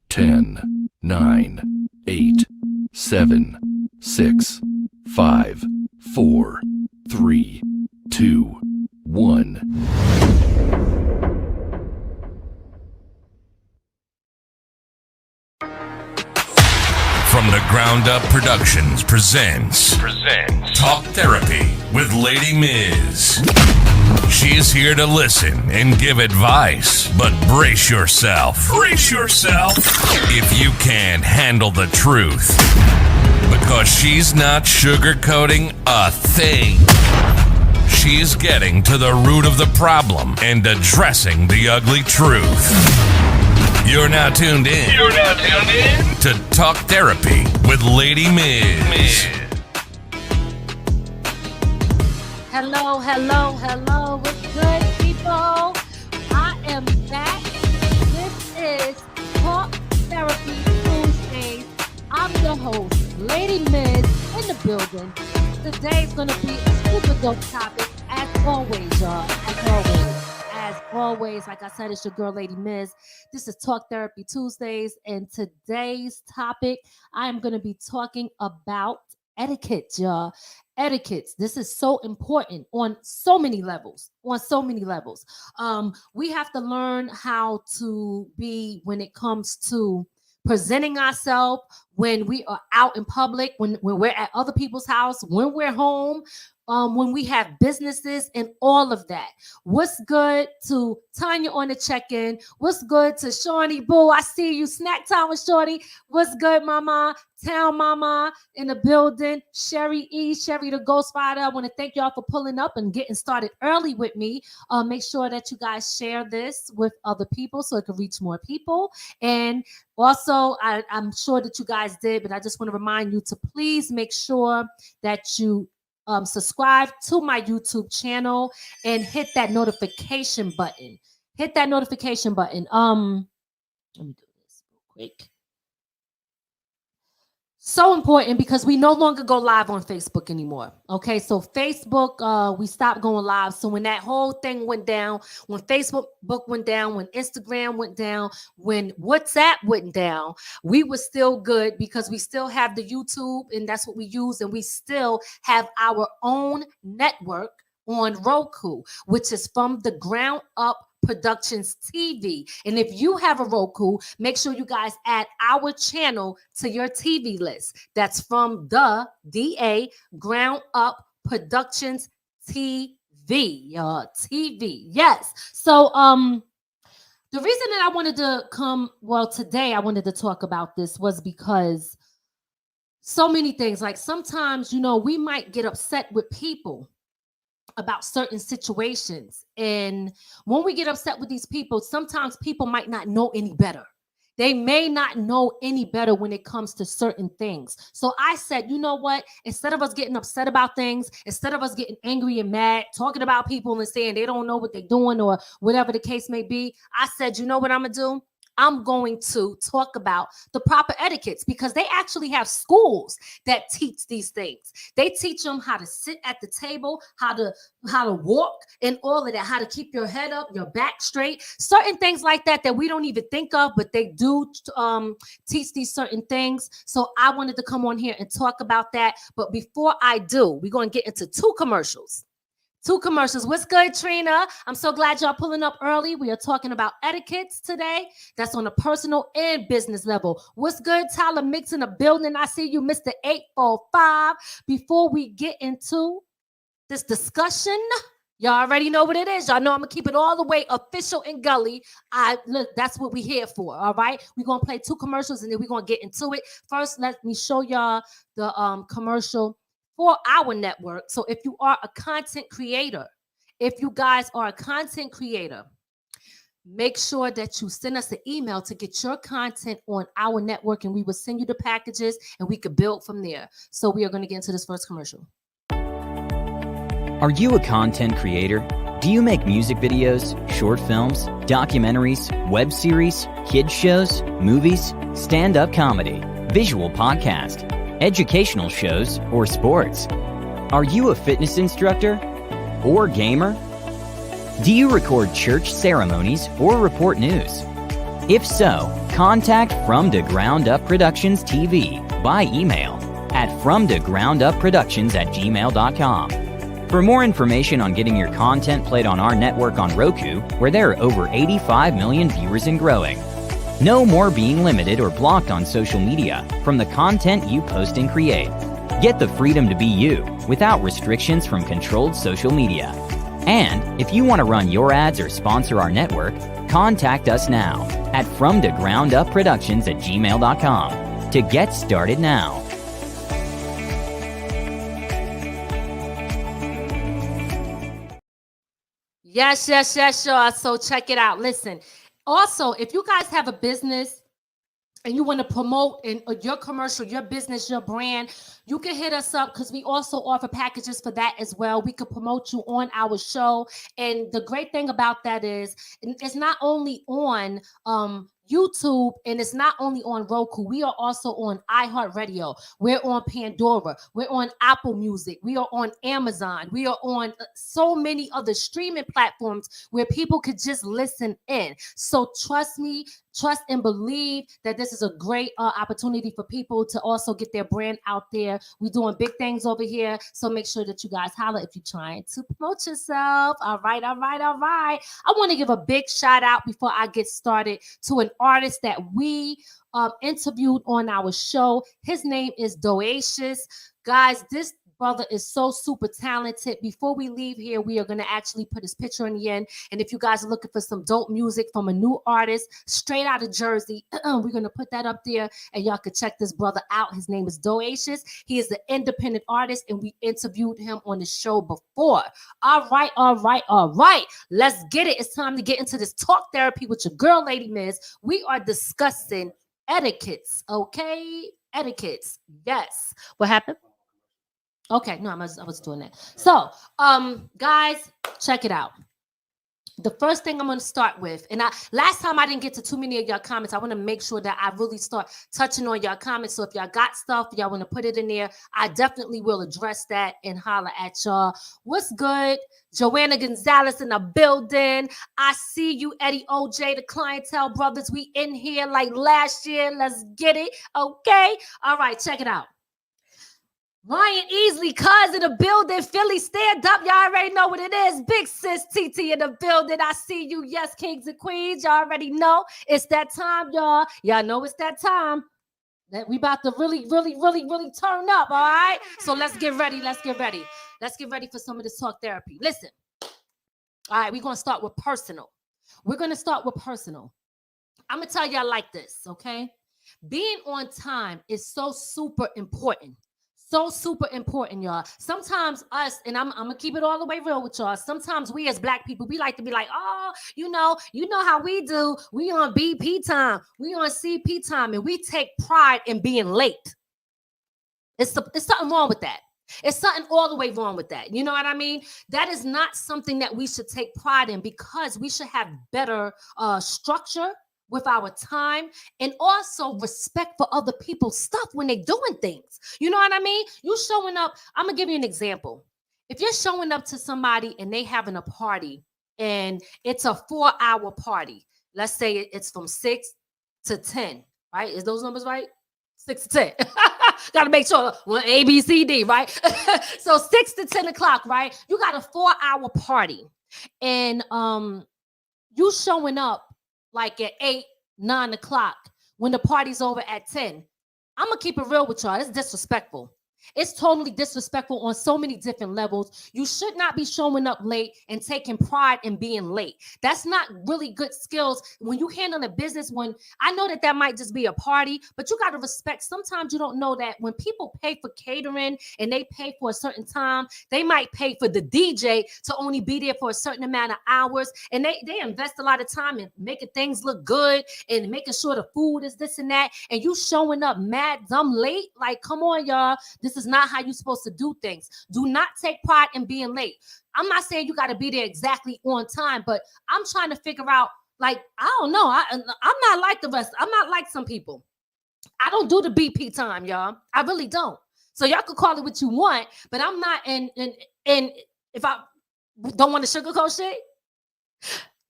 Ten, 9, 8, 7, 6, 5, 4, 3, 2, 1. From the Ground Up Productions presents Talk Therapy with Ladi Miz. She is here to listen and give advice, but brace yourself. If you can't handle the truth, because she's not sugarcoating a thing. She's getting to the root of the problem and addressing the ugly truth. You're now tuned in to Talk Therapy with Ladi Miz. Hello. What's good, people? I am back. This is Talk Therapy Tuesdays. I'm your host, Ladi Miz, in the building. Today's going to be a super dope topic, as always, y'all. As always, like I said, it's your girl, Ladi Miz. This is Talk Therapy Tuesdays, and today's topic, I am going to be talking about etiquette, y'all. Etiquette. This is so important on so many levels. We have to learn how to be when it comes to presenting ourselves when we are out in public, when we're at other people's house, when we're home, when we have businesses and all of that. What's good to Tanya on the check-in? What's good to Shawnee Boo? I see you. Snack time with Shorty. What's good, Mama? Town Mama in the building. Sherry E. Sherry the Ghost Fighter. I want to thank y'all for pulling up and getting started early with me. Make sure that you guys share this with other people so it can reach more people. And also, I'm sure that you guys did, but I just want to remind you to please make sure that you subscribe to my YouTube channel and hit that notification button. Let me do this real quick. So important because we no longer go live on Facebook anymore. Okay, so Facebook, we stopped going live. So when that whole thing went down, when Facebook went down, when Instagram went down, when WhatsApp went down, we were still good because we still have the YouTube and that's what we use. And we still have our own network on Roku, which is from the Ground Up Productions TV. And if you have a Roku, make sure you guys add our channel to your TV list. That's from the DA Ground Up Productions TV. TV. Yes. So the reason that I wanted to today I wanted to talk about this was because so many things, like sometimes, we might get upset with people about certain situations. And when we get upset with these people, sometimes people might not know any better. They may not know any better when it comes to certain things. So I said, you know what? Instead of us getting upset about things, instead of us getting angry and mad, talking about people and saying they don't know what they're doing or whatever the case may be, I said, you know what I'm going to do? I'm going to talk about the proper etiquettes because they actually have schools that teach these things. They teach them how to sit at the table, how to walk and all of that, how to keep your head up, your back straight, certain things like that we don't even think of, but they do teach these certain things. So I wanted to come on here and talk about that. But before I do, we're going to get into two commercials. What's good, Trina? I'm so glad y'all pulling up early. We are talking about etiquettes today. That's on a personal and business level. What's good, Tyler Mix in the building? I see you, Mr. 845. Before we get into this discussion, y'all already know what it is. Y'all know I'm going to keep it all the way official and gully. Look, that's what we're here for, all right? We're going to play two commercials, and then we're going to get into it. First, let me show y'all the commercial for our network. So if you are a content creator, make sure that you send us an email to get your content on our network, and we will send you the packages and we could build from there. So we are going to get into this first commercial. Are you a content creator? Do you make music videos, short films, documentaries, web series, kids shows, movies, stand-up comedy, visual podcast, educational shows, or sports? Are you a fitness instructor or gamer? Do you record church ceremonies or report news? If so, contact From the Ground Up Productions TV by email at fromthegroundupproductions@gmail.com. For more information on getting your content played on our network on Roku, where there are over 85 million viewers and growing. No more being limited or blocked on social media from the content you post and create. Get the freedom to be you without restrictions from controlled social media. And if you want to run your ads or sponsor our network, contact us now at fromthegroundupproductions@gmail.com to get started now. Yes, y'all. So check it out. Listen, also, if you guys have a business and you want to promote in your commercial, your business, your brand, you can hit us up because we also offer packages for that as well. We could promote you on our show. And the great thing about that is it's not only on YouTube, and it's not only on Roku. We are also on iHeartRadio. We're on Pandora. We're on Apple Music. We are on Amazon. We are on so many other streaming platforms where people could just listen in. So trust me, trust and believe that this is a great opportunity for people to also get their brand out there. We're doing big things over here. So make sure that you guys holler if you're trying to promote yourself. All right. I want to give a big shout out before I get started to an artist that we interviewed on our show. His name is Doacious. Guys, this brother is so super talented. Before we leave here, we are going to actually put his picture in the end. And if you guys are looking for some dope music from a new artist straight out of Jersey, we're going to put that up there and y'all can check this brother out. His name is Doacious. He is an independent artist and we interviewed him on the show before. All right. Let's get it. It's time to get into this talk therapy with your girl, Lady Miz. We are discussing etiquettes, okay? Etiquettes. Yes. What happened? Okay, no, I was doing that. So, guys, check it out. The first thing I'm going to start with, and last time I didn't get to too many of y'all comments. I want to make sure that I really start touching on y'all comments. So if y'all got stuff, y'all want to put it in there, I definitely will address that and holler at y'all. What's good? Joanna Gonzalez in the building. I see you, Eddie OJ, the Clientele Brothers. We in here like last year. Let's get it. Okay. All right, check it out. Ryan Easley, cuz in the building. Philly, stand up. Y'all already know what it is. Big sis TT in the building. I see you. Yes, kings and queens. Y'all already know. It's that time, y'all. Y'all know it's that time. That we about to really turn up, all right? So let's get ready. Let's get ready for some of this talk therapy. Listen. All right, we're going to start with personal. I'm going to tell y'all like this, okay? Being on time is so super important. So super important, y'all. Sometimes us, and I'm gonna keep it all the way real with y'all. Sometimes we as Black people, we like to be like, oh, you know how we do. We on BP time, we on CP time, and we take pride in being late. It's something wrong with that. It's something all the way wrong with that. You know what I mean? That is not something that we should take pride in because we should have better structure with our time and also respect for other people's stuff when they're doing things. You know what I mean? You showing up. I'm going to give you an example. If you're showing up to somebody and they having a party and it's a 4-hour party, let's say it's from 6 to 10, right? Is those numbers right? 6 to 10. Got to make sure. Well, A, B, C, D, right? So 6 to 10 o'clock, right? You got a 4-hour party and you showing up like at 8, 9 o'clock when the party's over at 10. I'm going to keep it real with y'all. It's disrespectful. It's totally disrespectful on so many different levels. You should not be showing up late and taking pride in being late. That's not really good skills when you handle a business. When I know that might just be a party, but you got to respect. Sometimes you don't know that when people pay for catering and they pay for a certain time, they might pay for the DJ to only be there for a certain amount of hours. And they invest a lot of time in making things look good and making sure the food is this and that. And you showing up mad dumb late. Like, come on, y'all. This is not how you're supposed to do things. Do not take pride in being late. I'm not saying you got to be there exactly on time, but I'm trying to figure out, like, I don't know. I'm not like the rest. I'm not like some people. I don't do the BP time, y'all. I really don't. So y'all could call it what you want, but I'm not. And if I don't want to sugarcoat shit,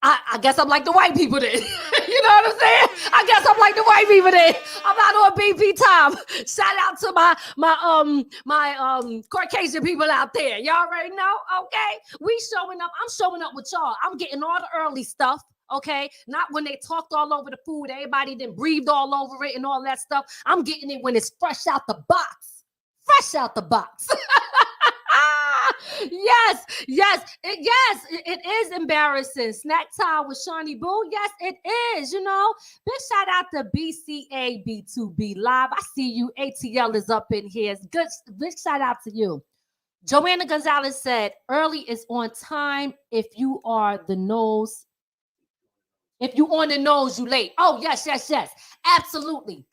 I guess I'm like the white people then. You know what I'm saying? I guess I'm like the white people then. I'm out on BP time. Shout out to my Caucasian people out there. Y'all already know, okay? We showing up. I'm showing up with y'all. I'm getting all the early stuff. Okay, not when they talked all over the food, everybody then breathed all over it and all that stuff. I'm getting it when it's fresh out the box. Fresh out the box. Yes, it is embarrassing. Snack time with Shawnee Boo. Yes, it is. You know, big shout out to BCA B2B Live. I see you. ATL is up in here. It's good. Big shout out to you. Joanna Gonzalez said, early is on time. If you are the nose. If you on the nose, you late. Oh, yes. Absolutely.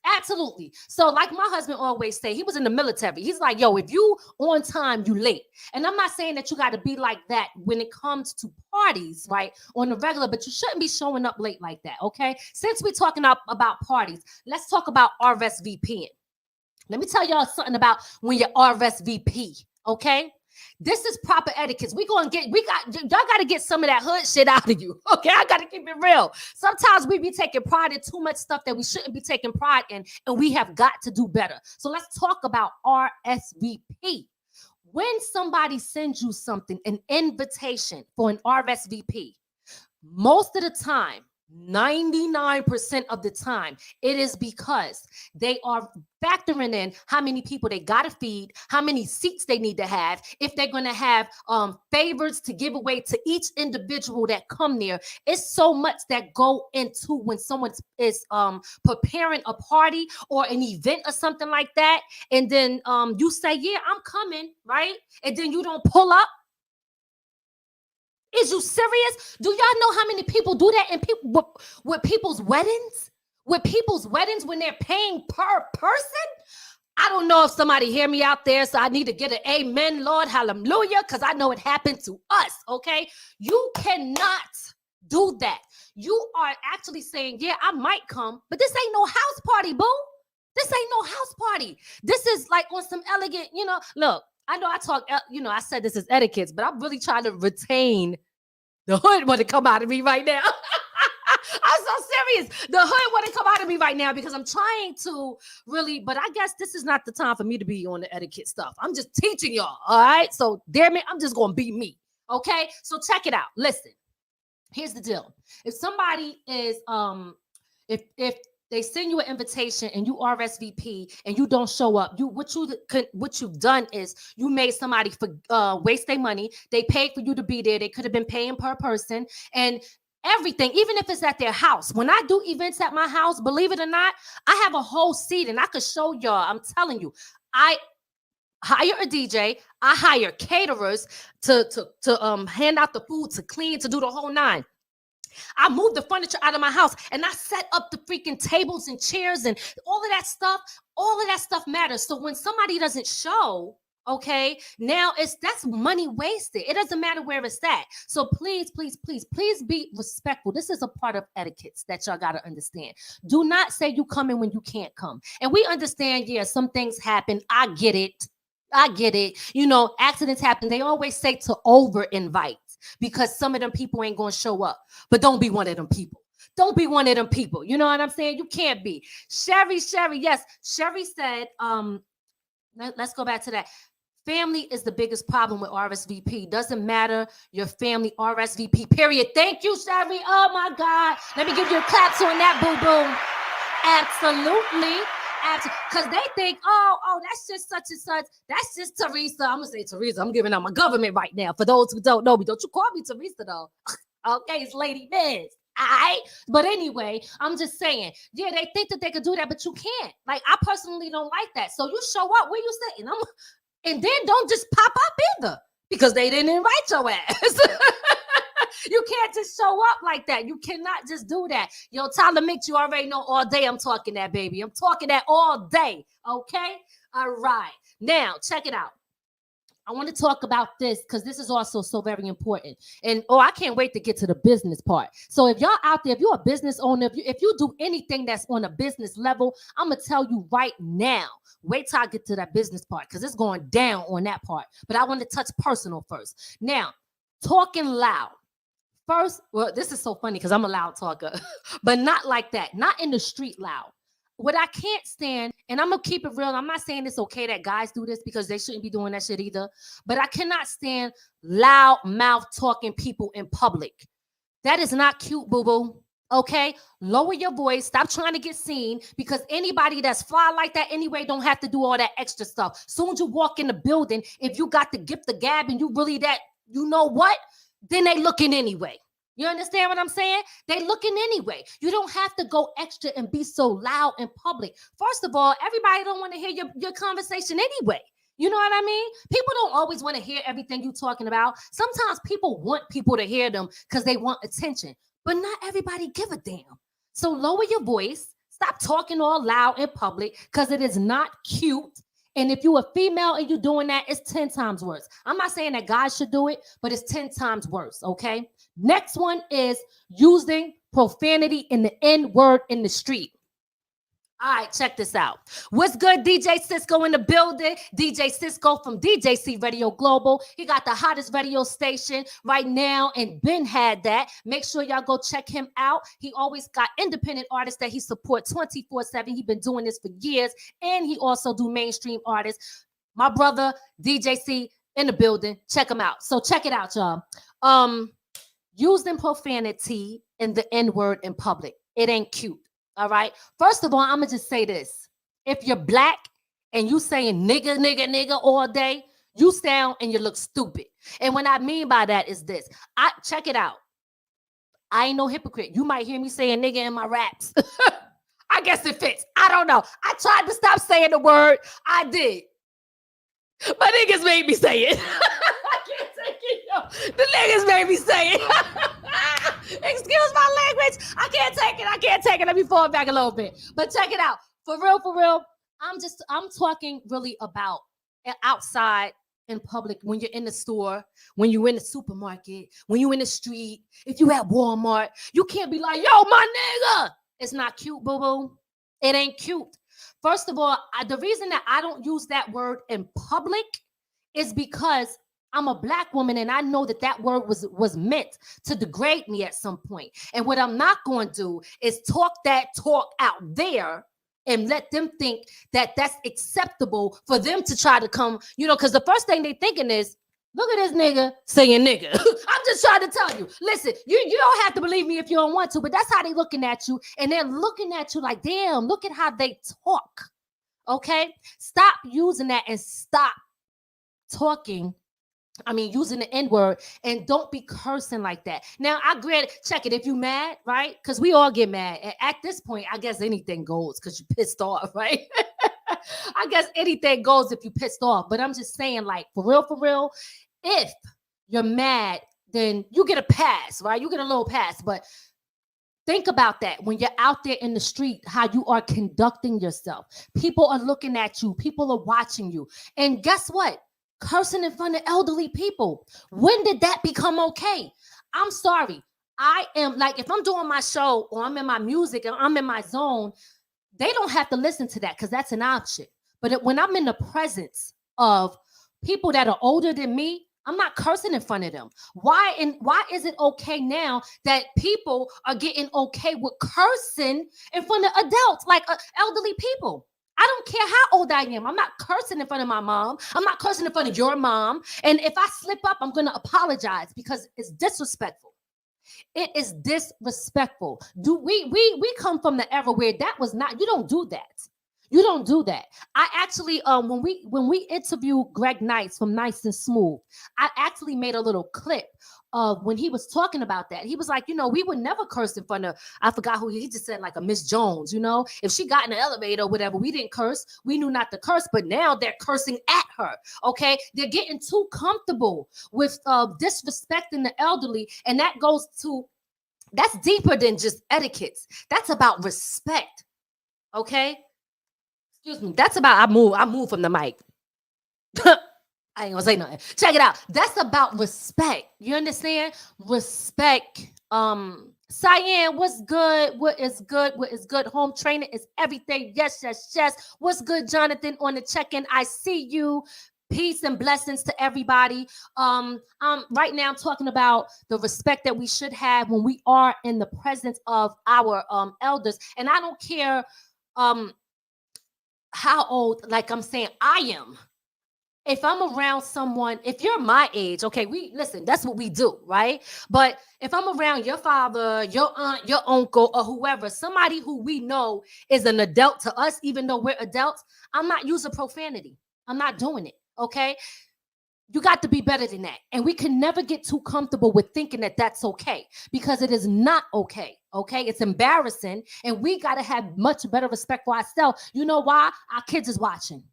So like my husband always say, he was in the military. He's like, yo, if you on time, you late. And I'm not saying that you got to be like that when it comes to parties, right? On the regular, but you shouldn't be showing up late like that, okay? Since we're talking about parties, let's talk about RSVPing. Let me tell y'all something about when you RSVP, okay? This is proper etiquette. Y'all got to get some of that hood shit out of you. Okay, I got to keep it real. Sometimes we be taking pride in too much stuff that we shouldn't be taking pride in, and we have got to do better. So let's talk about RSVP. When somebody sends you something, an invitation for an RSVP, most of the time, 99% of the time, it is because they are factoring in how many people they gotta feed, how many seats they need to have, if they're gonna have favors to give away to each individual that come there. It's so much that go into when someone is preparing a party or an event or something like that, and then you say, yeah, I'm coming, right? And then you don't pull up. Is you serious? Do y'all know how many people do that in with people's weddings? With people's weddings when they're paying per person? I don't know if somebody hear me out there, so I need to get an amen, Lord, hallelujah, because I know it happened to us, okay? You cannot do that. You are actually saying, yeah, I might come, but this ain't no house party, boo. This ain't no house party. This is like on some elegant, look, I know I talk, I said this is etiquette, but I'm really trying to retain the hood want to come out of me right now. I'm so serious. The hood want to come out of me right now because I'm trying to really, but I guess this is not the time for me to be on the etiquette stuff. I'm just teaching y'all, all right? So damn it, I'm just going to be me, okay? So check it out. Listen, here's the deal. If somebody is, if they send you an invitation and you RSVP and you don't show up, what you've done is you made somebody waste their money. They paid for you to be there. They could have been paying per person and everything, even if it's at their house. When I do events at my house, believe it or not, I have a whole seat and I could show y'all. I'm telling you, I hire a DJ. I hire caterers to hand out the food, to clean, to do the whole nine. I moved the furniture out of my house and I set up the freaking tables and chairs and all of that stuff matters. So when somebody doesn't show, okay, now that's money wasted. It doesn't matter where it's at. So please be respectful. This is a part of etiquette that y'all got to understand. Do not say you come in when you can't come. And we understand, yeah, some things happen. I get it. Accidents happen. They always say to over invite because some of them people ain't going to show up. But don't be one of them people. Don't be one of them people. You know what I'm saying? You can't be. Sherry, yes. Sherry said, let's go back to that. Family is the biggest problem with RSVP. Doesn't matter your family, RSVP, period. Thank you, Sherry. Oh, my God. Let me give you a clap on that, boo-boo. Absolutely. Because they think, oh, that's just such and such. That's just Teresa. I'm going to say Teresa. I'm giving out my government right now. For those who don't know me, don't you call me Teresa, though. Okay, it's Ladi Miz. All right. But anyway, I'm just saying, yeah, they think that they could do that, but you can't. Like, I personally don't like that. So you show up where you sitting. And then don't just pop up either because they didn't invite your ass. You can't just show up like that. You cannot just do that. Yo, Tyler Mix, you already know all day I'm talking that, baby. I'm talking that all day. Okay? All right. Now, check it out. I want to talk about this because this is also so very important. And I can't wait to get to the business part. So if y'all out there, if you're a business owner, if you do anything that's on a business level, I'm gonna tell you right now. Wait till I get to that business part because it's going down on that part. But I want to touch personal first. Now, talking loud. First, well, this is so funny because I'm a loud talker, but not like that. Not in the street loud. What I can't stand, and I'm going to keep it real. I'm not saying it's okay that guys do this because they shouldn't be doing that shit either. But I cannot stand loud mouth talking people in public. That is not cute, boo-boo. Okay? Lower your voice. Stop trying to get seen because anybody that's fly like that anyway don't have to do all that extra stuff. Soon as you walk in the building, if you got the gift of gab and you really that, you know what? Then they looking anyway. You understand what I'm saying? They looking anyway. You don't have to go extra and be so loud in public. First of all, everybody don't want to hear your conversation anyway. You know what I mean? People don't always want to hear everything you're talking about. Sometimes people want people to hear them because they want attention. But not everybody give a damn. So lower your voice. Stop talking all loud in public because it is not cute. And if you're a female and you're doing that, it's 10 times worse. I'm not saying that guys should do it, but it's 10 times worse, okay? Next one is using profanity in the N-word in the street. All right, check this out. What's good, DJ Cisco in the building? DJ Cisco from DJC Radio Global. He got the hottest radio station right now, and Ben had that. Make sure y'all go check him out. He always got independent artists that he supports 24/7. He's been doing this for years, and he also do mainstream artists. My brother, DJC in the building. Check him out. So check it out, y'all. Using profanity in the N-word in public. It ain't cute. All right. First of all, I'm going to just say this. If you're black and you saying nigga, nigga, nigga all day, you sound and you look stupid. And what I mean by that is this. Check it out. I ain't no hypocrite. You might hear me saying nigga in my raps. I guess it fits. I don't know. I tried to stop saying the word. I did. But niggas made me say it. I can't take it, yo. The niggas made me say it. Excuse my language. I can't take it. Let me fall back a little bit. But check it out. For real. I'm talking really about outside in public, when you're in the store, when you're in the supermarket, when you're in the street, if you at Walmart, you can't be like, yo, my nigga. It's not cute, boo-boo. It ain't cute. First of all, the reason that I don't use that word in public is because I'm a black woman and I know that word was meant to degrade me at some point. And what I'm not going to do is talk that talk out there and let them think that that's acceptable for them to try to come, because the first thing they thinking is, look at this nigga saying nigga. I'm just trying to tell you. Listen, you don't have to believe me if you don't want to, but that's how they looking at you. And they're looking at you like, damn, look at how they talk. Okay? Stop using that and stop using the N-word, and don't be cursing like that. Now, I grant, check it, if you mad, right? Because we all get mad. And at this point, I guess anything goes because you're pissed off, right? I guess anything goes if you're pissed off. But I'm just saying, like, for real, if you're mad, then you get a pass, right? You get a little pass. But think about that when you're out there in the street, how you are conducting yourself. People are looking at you. People are watching you. And guess what? Cursing in front of elderly people. When did that become okay? I'm sorry. I am like, if I'm doing my show or I'm in my music and I'm in my zone, they don't have to listen to that because that's an option. But when I'm in the presence of people that are older than me, I'm not cursing in front of them. Why is it okay now that people are getting okay with cursing in front of adults, like elderly people? I don't care how old I am. I'm not cursing in front of my mom. I'm not cursing in front of your mom. And if I slip up, I'm going to apologize because it's disrespectful. It is disrespectful. We come from the era where that was not, you don't do that. You don't do that. I actually, when we interviewed Greg Nice from Nice and Smooth, I actually made a little clip of when he was talking about that. He was like, we would never curse in front of, I forgot who he just said, like a Miss Jones, if she got in the elevator or whatever, we didn't curse. We knew not to curse, but now they're cursing at her. Okay. They're getting too comfortable with disrespecting the elderly. And that's deeper than just etiquette. That's about respect. Okay. Excuse me. That's about, I move from the mic. I ain't gonna say nothing. Check it out. That's about respect. You understand? Respect. Cyan, what's good? What is good? What is good? Home training is everything. Yes, yes, yes. What's good, Jonathan, on the check-in? I see you. Peace and blessings to everybody. Right now I'm talking about the respect that we should have when we are in the presence of our elders. And I don't care how old, like I'm saying, I am. If I'm around someone, if you're my age, okay, we listen, that's what we do, right? But if I'm around your father, your aunt, your uncle, or whoever, somebody who we know is an adult to us, even though we're adults, I'm not using profanity. I'm not doing it, okay? You got to be better than that. And we can never get too comfortable with thinking that that's okay, because it is not okay, okay? It's embarrassing, and we got to have much better respect for ourselves. You know why? Our kids is watching.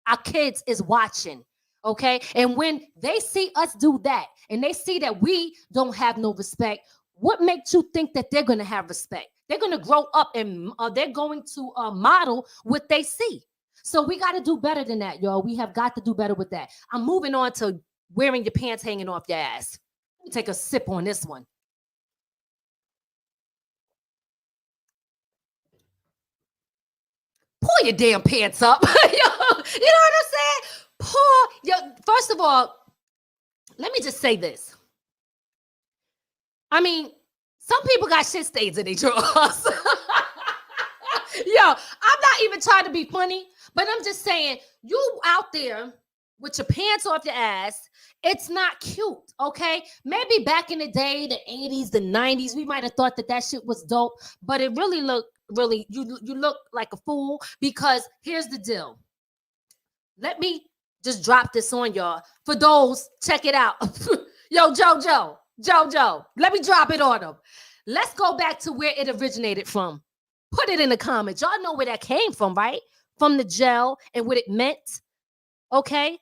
Our kids is watching, okay? And when they see us do that, and they see that we don't have no respect, what makes you think that they're going to have respect? They're going to grow up and they're going to model what they see. So we got to do better than that, y'all. We have got to do better with that. I'm moving on to wearing your pants hanging off your ass. Let me take a sip on this one. Pull your damn pants up. You know what I'm saying? First of all, let me just say this. I mean, some people got shit stains in their drawers. Yo, I'm not even trying to be funny, but I'm just saying, you out there with your pants off your ass, it's not cute, okay? Maybe back in the day, the 80s, the 90s, we might have thought that shit was dope, but it really you look like a fool, because here's the deal. Let me just drop this on y'all. For those, check it out. Yo, Jojo, let me drop it on them. Let's go back to where it originated from. Put it in the comments. Y'all know where that came from, right? From the gel and what it meant, okay?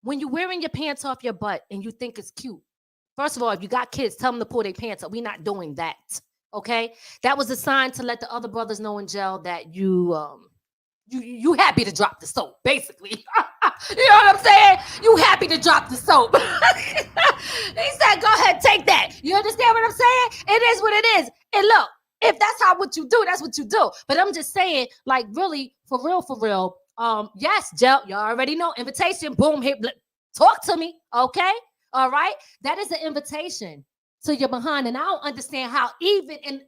When you're wearing your pants off your butt and you think it's cute, first of all, if you got kids, tell them to pull their pants up. We're not doing that, okay? That was a sign to let the other brothers know in jail that you happy to drop the soap, basically. You know what I'm saying? You happy to drop the soap. He said, go ahead, take that. You understand what I'm saying? It is what it is. And look, if that's what you do, that's what you do. But I'm just saying, like, really, for real, yes, Jel, you already know, invitation, boom, hit, talk to me, okay? All right? That is an invitation to your behind. And I don't understand how even in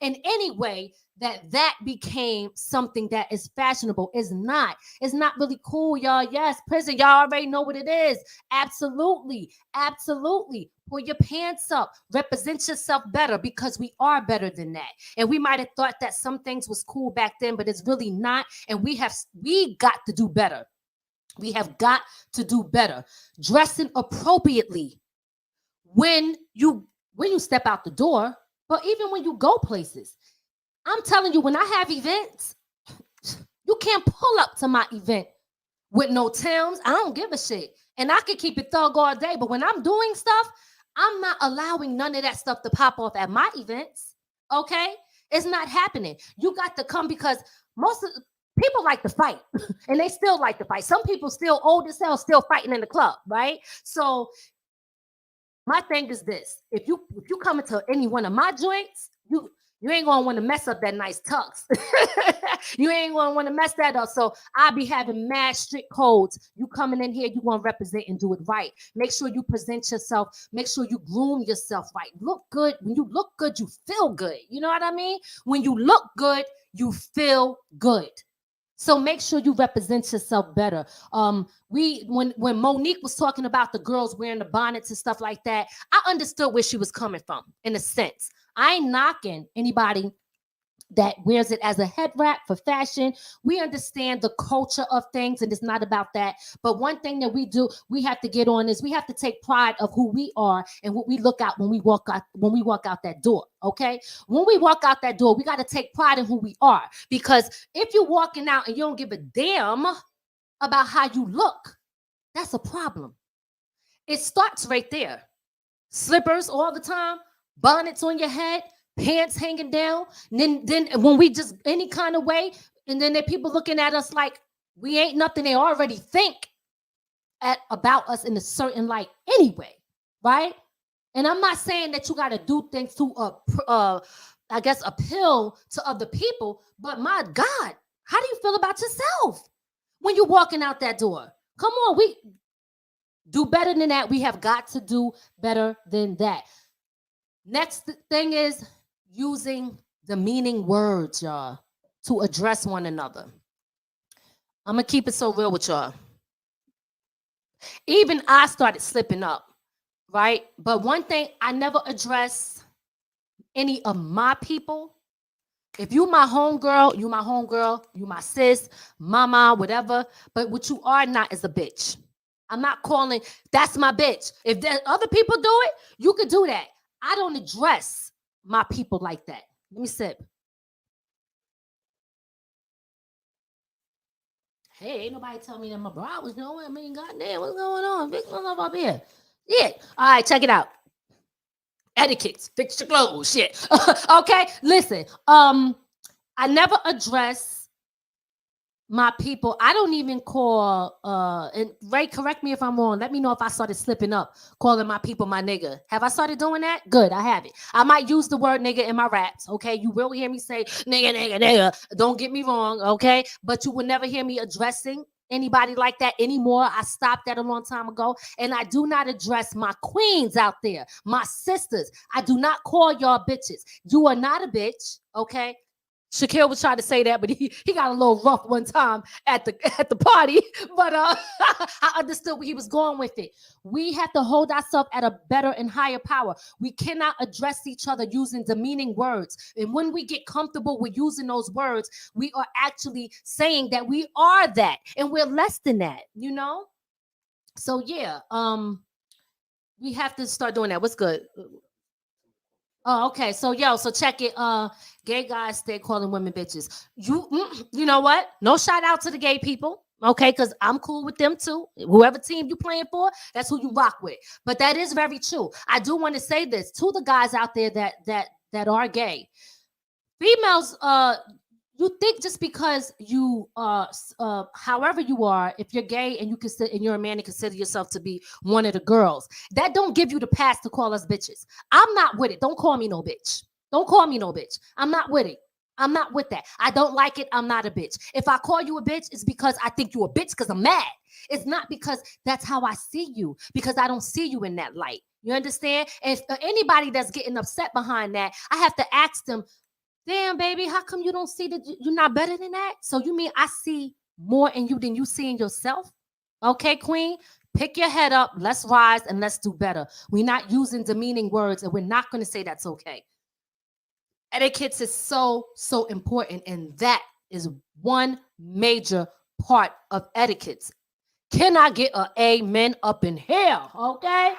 any way that became something that is fashionable. It's not really cool, y'all. Yes, prison, y'all already know what it is. Absolutely. Pull your pants up. Represent yourself better, because we are better than that. And we might have thought that some things was cool back then, but it's really not. And we got to do better. We have got to do better. Dressing appropriately when you step out the door, but even when you go places. I'm telling you, when I have events, you can't pull up to my event with no Timbs. I don't give a shit. And I can keep it thug all day, but when I'm doing stuff, I'm not allowing none of that stuff to pop off at my events, okay? It's not happening. You got to come, because most of the people like to fight, and they still like to fight. Some people still old as hell, still fighting in the club, right? So my thing is this: if you come into any one of my joints, you ain't gonna want to mess up that nice tux. You ain't gonna want to mess that up. So I'll be having mad strict codes. You coming in here, you gonna represent and do it right. Make sure you present yourself. Make sure you groom yourself right. Look good. When you look good, you feel good. You know what I mean? When you look good, you feel good. So make sure you represent yourself better. When Monique was talking about the girls wearing the bonnets and stuff like that, I understood where she was coming from, in a sense. I ain't knocking anybody that wears it as a head wrap for fashion. We understand the culture of things, and it's not about that. But one thing that we have to get on is we have to take pride of who we are and what we look out when we walk out that door. Okay, when we walk out that door, we got to take pride in who we are, because if you're walking out and you don't give a damn about how you look, that's a problem. It starts right there. Slippers all the time, bonnets on your head, pants hanging down. Then when we just any kind of way, and then there people looking at us like we ain't nothing, they already think about us in a certain light anyway, right? And I'm not saying that you got to do things to I guess appeal to other people, but my God, how do you feel about yourself when you're walking out that door? Come on, we do better than that. We have got to do better than that. Next thing is using demeaning words, y'all, to address one another. I'm going to keep it so real with y'all. Even I started slipping up, right? But one thing, I never address any of my people. If you my homegirl, you my sis, mama, whatever. But what you are not is a bitch. I'm not calling, that's my bitch. If other people do it, you could do that. I don't address my people like that. Let me sip. Hey, ain't nobody tell me that my bra was doing. I mean, goddamn, what's going on? Fix myself up here. Yeah. All right, check it out. Etiquette, fix your clothes, shit. Okay, listen. I never address my people. I don't even call. And Ray, correct me if I'm wrong. Let me know if I started slipping up, calling my people my nigga. Have I started doing that? Good, I have it. I might use the word nigga in my raps. Okay, you will hear me say nigga, nigga, nigga. Don't get me wrong. Okay, but you will never hear me addressing anybody like that anymore. I stopped that a long time ago. And I do not address my queens out there, my sisters. I do not call y'all bitches. You are not a bitch, okay? Shaquille was trying to say that, but he got a little rough one time at the party. But I understood where he was going with it. We have to hold ourselves at a better and higher power. We cannot address each other using demeaning words. And when we get comfortable with using those words, we are actually saying that we are that, and we're less than that, you know? So yeah, we have to start doing that. What's good? Oh, okay. So so check it. Gay guys stay calling women bitches. You know what? No shout out to the gay people. Okay, because I'm cool with them too. Whoever team you playing for, that's who you rock with. But that is very true. I do want to say this to the guys out there that are gay. Females, you think just because you however you are, if you're gay and you're a man and consider yourself to be one of the girls, that don't give you the pass to call us bitches. I'm not with it. Don't call me no bitch. Don't call me no bitch. I'm not with it. I'm not with that. I don't like it. I'm not a bitch. If I call you a bitch, it's because I think you a bitch because I'm mad. It's not because that's how I see you, because I don't see you in that light. You understand? And anybody that's getting upset behind that, I have to ask them, damn, baby, how come you don't see that you're not better than that? So you mean I see more in you than you see in yourself? Okay, queen, pick your head up. Let's rise and let's do better. We're not using demeaning words, and we're not going to say that's okay. Etiquette is so important, and that is one major part of etiquette. Can I get an amen up in here? Okay?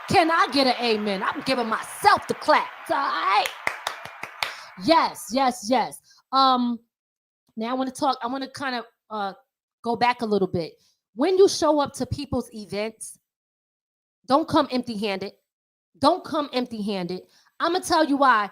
Can I get an amen? I'm giving myself the clap. All right? Yes. Now I want to kind of go back a little bit. When you show up to people's events, don't come empty-handed. Don't come empty-handed. I'm gonna tell you why.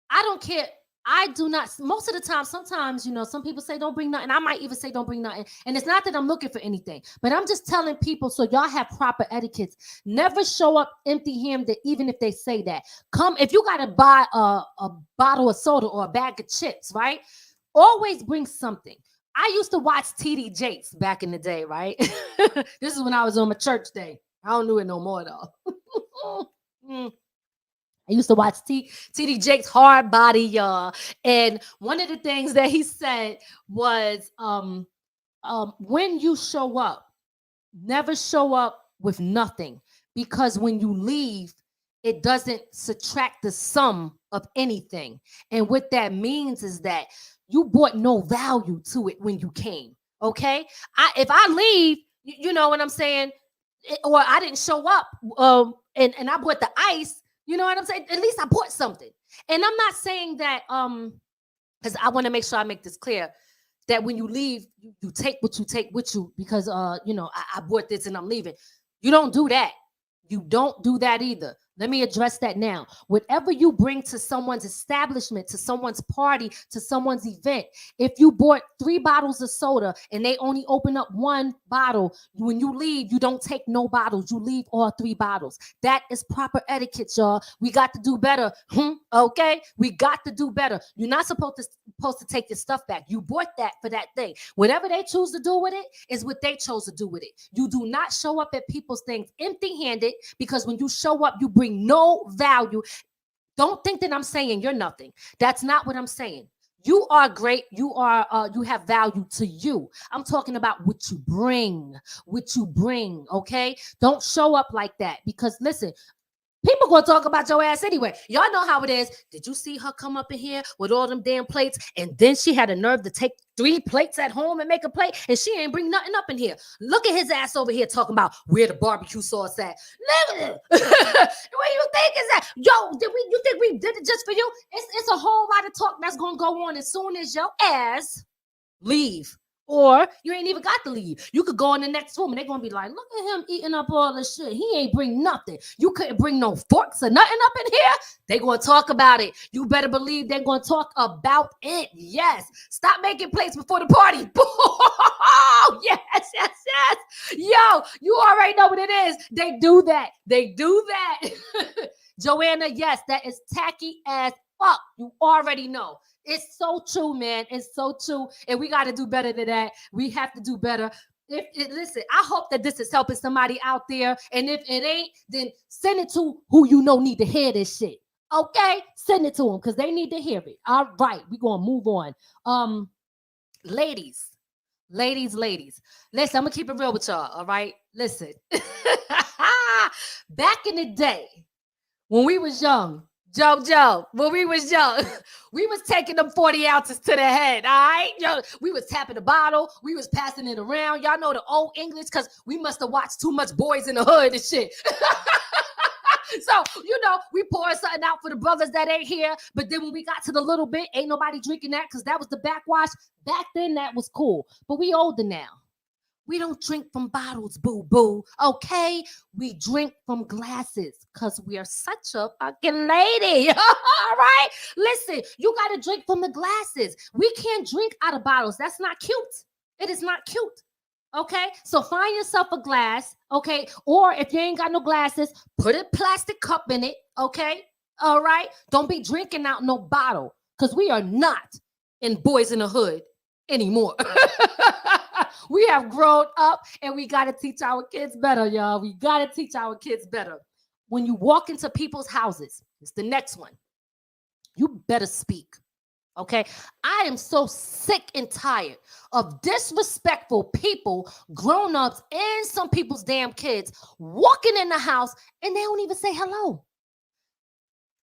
I don't care. I do not. Most of the time, sometimes, some people say don't bring nothing. I might even say don't bring nothing. And it's not that I'm looking for anything, but I'm just telling people so y'all have proper etiquette. Never show up empty-handed, even if they say that. Come, if you got to buy a bottle of soda or a bag of chips, right? Always bring something. I used to watch TD Jakes back in the day, right? This is when I was on my church day. I don't do it no more, though. I used to watch TD Jakes' Hard Body, y'all. And one of the things that he said was, when you show up, never show up with nothing. Because when you leave, it doesn't subtract the sum of anything. And what that means is that you brought no value to it when you came, okay? If I leave, you know what I'm saying? Or I didn't show up, and I brought the ice, you know what I'm saying? At least I bought something. And I'm not saying that, because I want to make sure I make this clear, that when you leave, you take what you take with you because, I bought this and I'm leaving. You don't do that. You don't do that either. Let me address that now. Whatever you bring to someone's establishment, to someone's party, to someone's event, if you bought 3 bottles of soda and they only open up 1 bottle, when you leave, you don't take no bottles. You leave all 3 bottles. That is proper etiquette, y'all. We got to do better. Okay? We got to do better. You're not supposed to take your stuff back. You bought that for that thing. Whatever they choose to do with it is what they chose to do with it. You do not show up at people's things empty-handed, because when you show up, you bring no value. Don't think that I'm saying you're nothing. That's not what I'm saying. You are great. You have value to you. I'm talking about what you bring. Okay? Don't show up like that, because listen, people gonna talk about your ass anyway. Y'all know how it is. Did you see her come up in here with all them damn plates, and then she had a nerve to take 3 plates at home and make a plate, and she ain't bring nothing up in here? Look at his ass over here talking about where the barbecue sauce at. Nigga, what you think is that? Yo, you think we did it just for you? It's a whole lot of talk that's gonna go on as soon as your ass leave. Or you ain't even got to leave. You could go in the next room and they're going to be like, look at him eating up all this shit. He ain't bring nothing. You couldn't bring no forks or nothing up in here. They're going to talk about it. You better believe they're going to talk about it. Yes. Stop making plates before the party. Yes. Yo, you already know what it is. They do that. Joanna, yes, that is tacky as fuck. You already know. It's so true, man. It's so true. And we got to do better than that. We have to do better. Listen, I hope that this is helping somebody out there. And if it ain't, then send it to who you know need to hear this shit. Okay? Send it to them because they need to hear it. All right. We're going to move on. Ladies. Listen, I'm going to keep it real with y'all. All right? Listen. Back in the day, when we was young, Joe, when we was young, we was taking them 40 ounces to the head, all right? Yo, we was tapping the bottle. We was passing it around. Y'all know the old English because we must have watched too much Boys in the Hood and shit. So, we pour something out for the brothers that ain't here. But then when we got to the little bit, ain't nobody drinking that because that was the backwash. Back then, that was cool. But we older now. We don't drink from bottles, boo-boo, okay? We drink from glasses because we are such a fucking lady, all right? Listen, you got to drink from the glasses. We can't drink out of bottles. That's not cute. It is not cute, okay? So find yourself a glass, okay? Or if you ain't got no glasses, put a plastic cup in it, okay? All right? Don't be drinking out no bottle because we are not in Boys in the Hood anymore. We have grown up and we got to teach our kids better, y'all. We got to teach our kids better. When you walk into people's houses, it's the next one. You better speak, okay? I am so sick and tired of disrespectful people, grown-ups, and some people's damn kids walking in the house and they don't even say hello.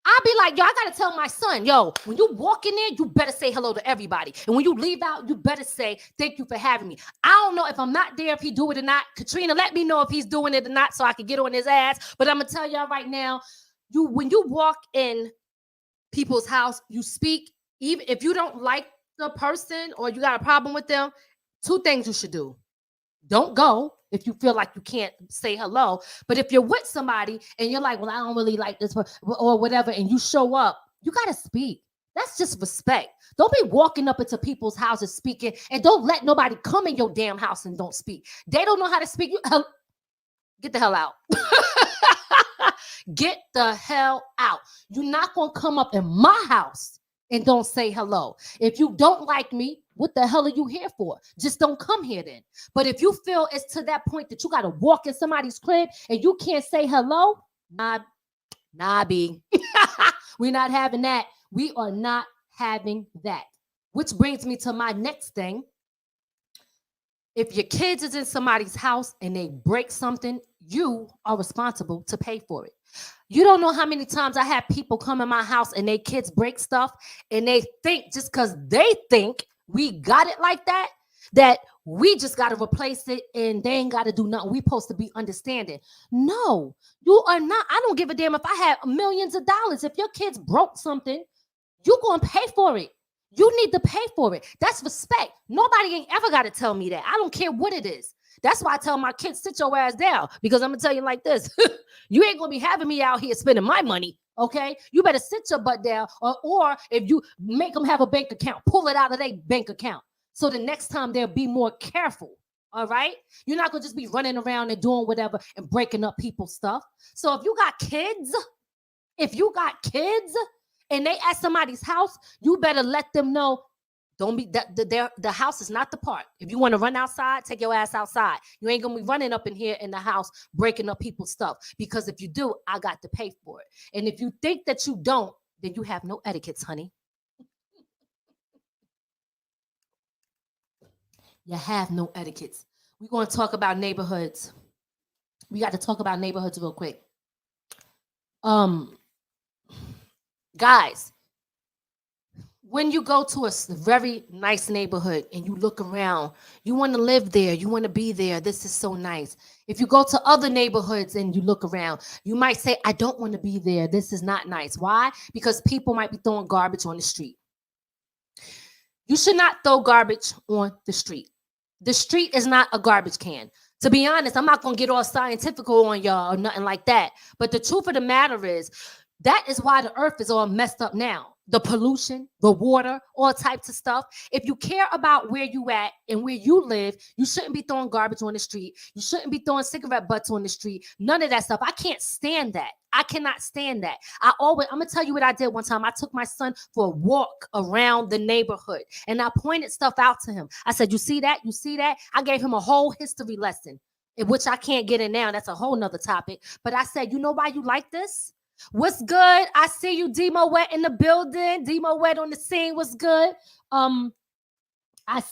I'll be like, yo, I got to tell my son, yo, when you walk in there, you better say hello to everybody. And when you leave out, you better say, thank you for having me. I don't know if I'm not there, if he do it or not. Katrina, let me know if he's doing it or not so I can get on his ass. But I'm going to tell y'all right now, when you walk in people's house, you speak. Even if you don't like the person or you got a problem with them, 2 things you should do. Don't go if you feel like you can't say hello. But if you're with somebody and you're like, well, I don't really like this or whatever, and you show up, you got to speak. That's just respect. Don't be walking up into people's houses speaking, and don't let nobody come in your damn house and don't speak. They don't know how to speak. Get the hell out. Get the hell out. You're not going to come up in my house and don't say hello. If you don't like me, what the hell are you here for? Just don't come here then. But if you feel it's to that point that you got to walk in somebody's crib and you can't say hello, nah, B. We're not having that. We are not having that. Which brings me to my next thing. If your kids is in somebody's house and they break something, you are responsible to pay for it. You don't know how many times I had people come in my house and their kids break stuff and they think just because they think we got it like that, that we just got to replace it and they ain't got to do nothing. We supposed to be understanding. No, you are not. I don't give a damn if I had millions of dollars. If your kids broke something, you're going to pay for it. You need to pay for it. That's respect. Nobody ain't ever got to tell me that. I don't care what it is. That's why I tell my kids, sit your ass down, because I'm gonna tell you like this. You ain't gonna be having me out here spending my money. Okay, you better sit your butt down, or if you make them have a bank account, pull it out of their bank account. So the next time they'll be more careful. All right, you're not gonna just be running around and doing whatever and breaking up people's stuff. So if you got kids, and they at somebody's house, you better let them know. Don't be that the house is not the part. If you want to run outside, take your ass outside. You ain't gonna be running up in here in the house breaking up people's stuff, because if you do, I got to pay for it. And if you think that you don't, then you have no etiquettes, honey. You have no etiquettes. We're going to talk about neighborhoods. We got to talk about neighborhoods real quick. Guys, when you go to a very nice neighborhood and you look around, you want to live there, you want to be there. This is so nice. If you go to other neighborhoods and you look around, you might say, I don't want to be there. This is not nice. Why? Because people might be throwing garbage on the street. You should not throw garbage on the street. The street is not a garbage can. To be honest, I'm not going to get all scientific on y'all or nothing like that. But the truth of the matter is, that is why the earth is all messed up now. The pollution, the water, all types of stuff. If you care about where you at and where you live, you shouldn't be throwing garbage on the street. You shouldn't be throwing cigarette butts on the street. None of that stuff. I can't stand that. I cannot stand that. I'm going to tell you what I did one time. I took my son for a walk around the neighborhood and I pointed stuff out to him. I said, you see that? You see that? I gave him a whole history lesson, which I can't get in now. That's a whole nother topic. But I said, you know why you like this? What's good? I see you, Demo Wet in the building. Demo Wet on the scene. What's good? I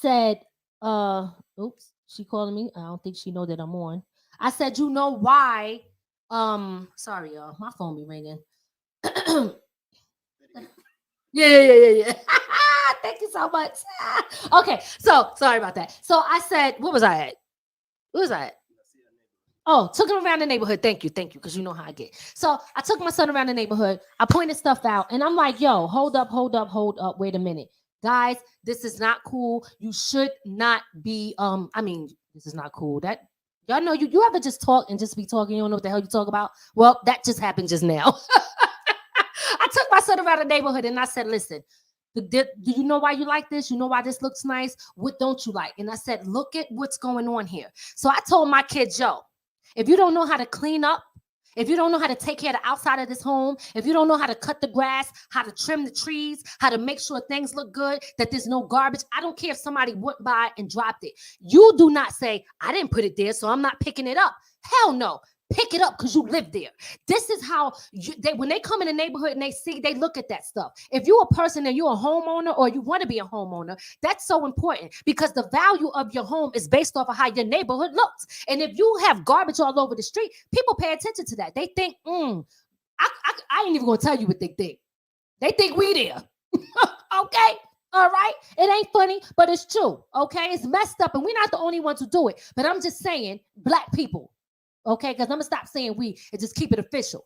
said, oops, she calling me. I don't think she know that I'm on. I said, you know why? Sorry, y'all. My phone be ringing. Yeah. Thank you so much. Okay, so sorry about that. So I said, what was I at? Oh, took him around the neighborhood. Thank you, because you know how I get. So I took my son around the neighborhood. I pointed stuff out, and I'm like, yo, hold up. Wait a minute. Guys, this is not cool. You should not be, this is not cool. That y'all know you ever just talk and just be talking, you don't know what the hell you talk about? Well, that just happened just now. I took my son around the neighborhood and I said, listen, do you know why you like this? You know why this looks nice? What don't you like? And I said, look at what's going on here. So I told my kids, yo, if you don't know how to clean up, if you don't know how to take care of the outside of this home, if you don't know how to cut the grass, how to trim the trees, how to make sure things look good, that there's no garbage, I don't care if somebody went by and dropped it. You do not say, I didn't put it there, so I'm not picking it up. Hell no. Pick it up because you live there. This is how when they come in the neighborhood and they look at that stuff. If you're a person and you're a homeowner or you want to be a homeowner, that's so important because the value of your home is based off of how your neighborhood looks. And if you have garbage all over the street, people pay attention to that. They think, I ain't even gonna tell you what they think. They think we there. Okay. All right. It ain't funny, but it's true. Okay. It's messed up and we're not the only ones who do it. But I'm just saying, Black people. Okay, because I'm gonna stop saying we and just keep it official.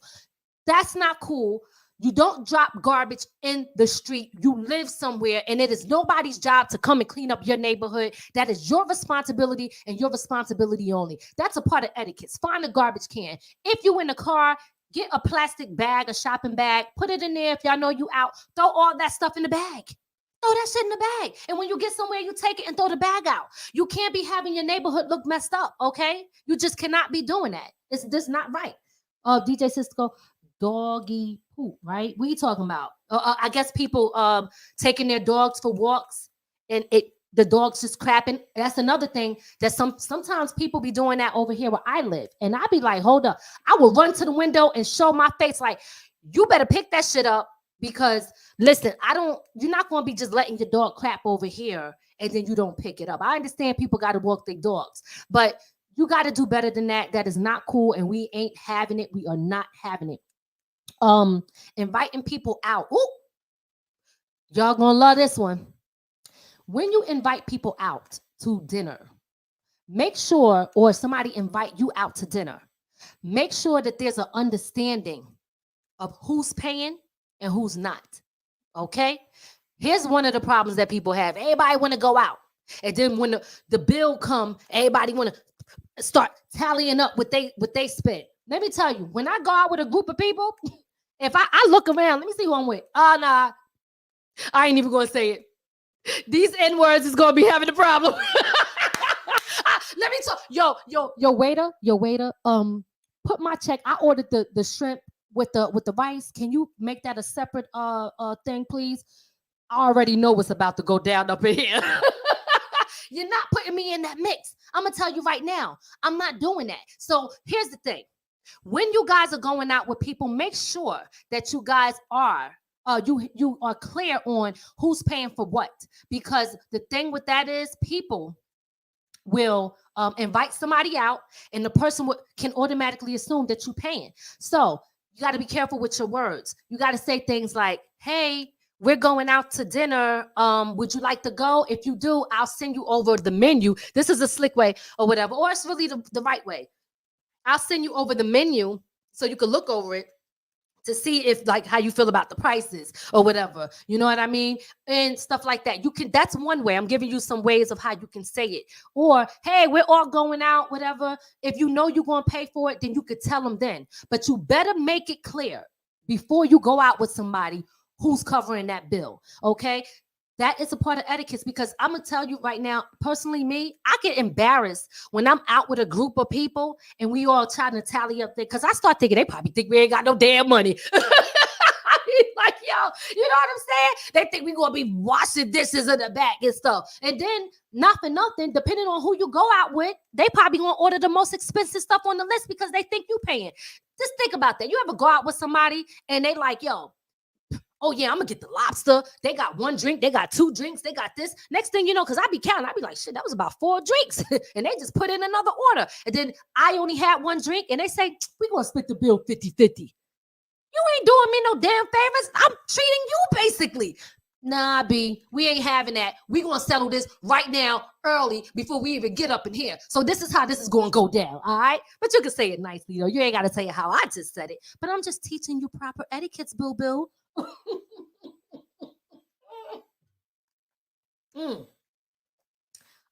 That's not cool. You don't drop garbage in the street. You live somewhere, and it is nobody's job to come and clean up your neighborhood. That is your responsibility and your responsibility only. That's a part of etiquette. Find a garbage can. If you in the car, get a plastic bag, a shopping bag, put it in there. If y'all know you out, throw all that stuff in the bag. Throw that shit in the bag. And when you get somewhere, you take it and throw the bag out. You can't be having your neighborhood look messed up, okay? You just cannot be doing that. It's just not right. DJ Cisco, doggy poop, right? What are you talking about? I guess people taking their dogs for walks and the dog's just crapping. That's another thing that sometimes people be doing that over here where I live. And I be like, hold up. I will run to the window and show my face like, you better pick that shit up. Because listen, you're not going to be just letting your dog crap over here and then you don't pick it up. I understand people got to walk their dogs, but you got to do better than that. That is not cool. And we ain't having it. We are not having it. Inviting people out. Ooh, y'all going to love this one. When you invite people out to dinner, make sure, or somebody invite you out to dinner, make sure that there's an understanding of who's paying and who's not. Okay? Here's one of the problems that people have. Everybody want to go out. And then when the bill come, everybody want to start tallying up what they spent. Let me tell you, when I go out with a group of people, if I look around, let me see who I'm with. Nah, I ain't even gonna say it. These N words is gonna be having a problem. Let me talk. Yo, waiter. Put my check. I ordered the shrimp with the rice. Can you make that a separate thing, please? I already know what's about to go down up in here. You're not putting me in that mix. I'm gonna tell you right now, I'm not doing that. So here's the thing. When you guys are going out with people, make sure that you guys are you are clear on who's paying for what. Because the thing with that is people will invite somebody out and the person can automatically assume that you're paying. So you got to be careful with your words. You got to say things like, hey, we're going out to dinner. Would you like to go? If you do, I'll send you over the menu. This is a slick way or whatever, or it's really the right way. I'll send you over the menu so you can look over it to see if like how you feel about the prices or whatever. You know what I mean? And stuff like that. You can, that's one way. I'm giving you some ways of how you can say it. Or, hey, we're all going out, whatever. If you know you're going to pay for it, then you could tell them then. But you better make it clear before you go out with somebody who's covering that bill. Okay? That is a part of etiquette, because I'm going to tell you right now, personally, me, I get embarrassed when I'm out with a group of people and we all trying to tally up there, because I start thinking they probably think we ain't got no damn money. I mean, like, yo, you know what I'm saying? They think we're going to be washing dishes in the back and stuff. And then, not for nothing, depending on who you go out with, they probably going to order the most expensive stuff on the list because they think you paying. Just think about that. You ever go out with somebody and they like, yo, oh, yeah, I'm going to get the lobster. They got one drink. They got two drinks. They got this. Next thing you know, because I be counting, I be like, shit, that was about 4 drinks. And they just put in another order. And then I only had one drink. And they say, we going to split the bill 50-50. You ain't doing me no damn favors. I'm treating you basically. Nah, B, we ain't having that. We going to settle this right now, early, before we even get up in here. So this is how this is going to go down, all right? But you can say it nicely, though. You ain't got to say it how I just said it. But I'm just teaching you proper etiquettes, boo-boo.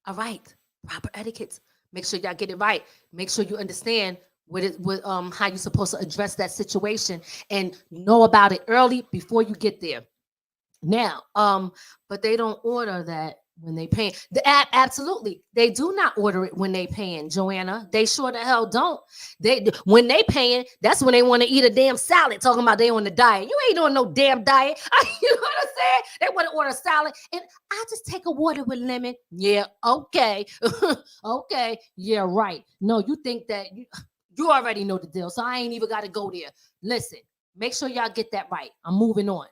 All right, proper etiquette. Make sure y'all get it right. Make sure you understand how you're supposed to address that situation and know about it early before you get there. Now, but they don't order that when they pay. The app, absolutely, they do not order it when they paying, Joanna. They sure the hell don't. When they paying, that's when they want to eat a damn salad. Talking about they on the diet. You ain't on no damn diet. You know what I'm saying? They want to order a salad, and I just take a water with lemon. Yeah, okay, okay, yeah, right. No, you think that you already know the deal, so I ain't even got to go there. Listen, make sure y'all get that right. I'm moving on.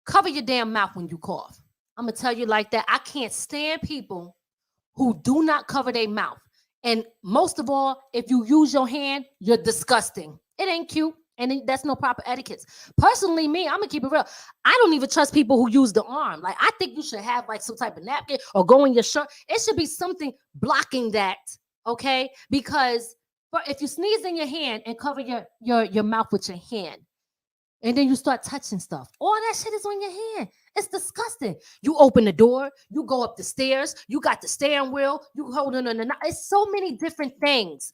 Cover your damn mouth when you cough. I'm going to tell you like that. I can't stand people who do not cover their mouth. And most of all, if you use your hand, you're disgusting. It ain't cute. And that's no proper etiquette. Personally, me, I'm going to keep it real. I don't even trust people who use the arm. Like, I think you should have like some type of napkin or go in your shirt. It should be something blocking that, okay? Because if you sneeze in your hand and cover your mouth with your hand, and then you start touching stuff, all that shit is on your hand. It's disgusting. You open the door, you go up the stairs, you got the steering wheel, you holding on the knob. It's so many different things.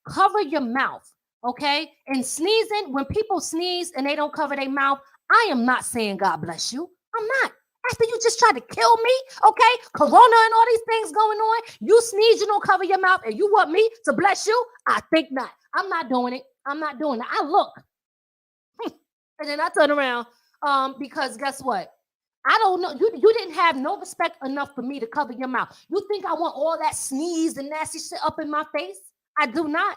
Cover your mouth, okay? And sneezing, when people sneeze and they don't cover their mouth, I am not saying God bless you. I'm not. After you just tried to kill me, okay? Corona and all these things going on, you sneeze, you don't cover your mouth, and you want me to bless you? I think not. I'm not doing it. I'm not doing it. I look. And then I turn around because guess what? I don't know. You didn't have no respect enough for me to cover your mouth. You think I want all that sneeze and nasty shit up in my face? I do not.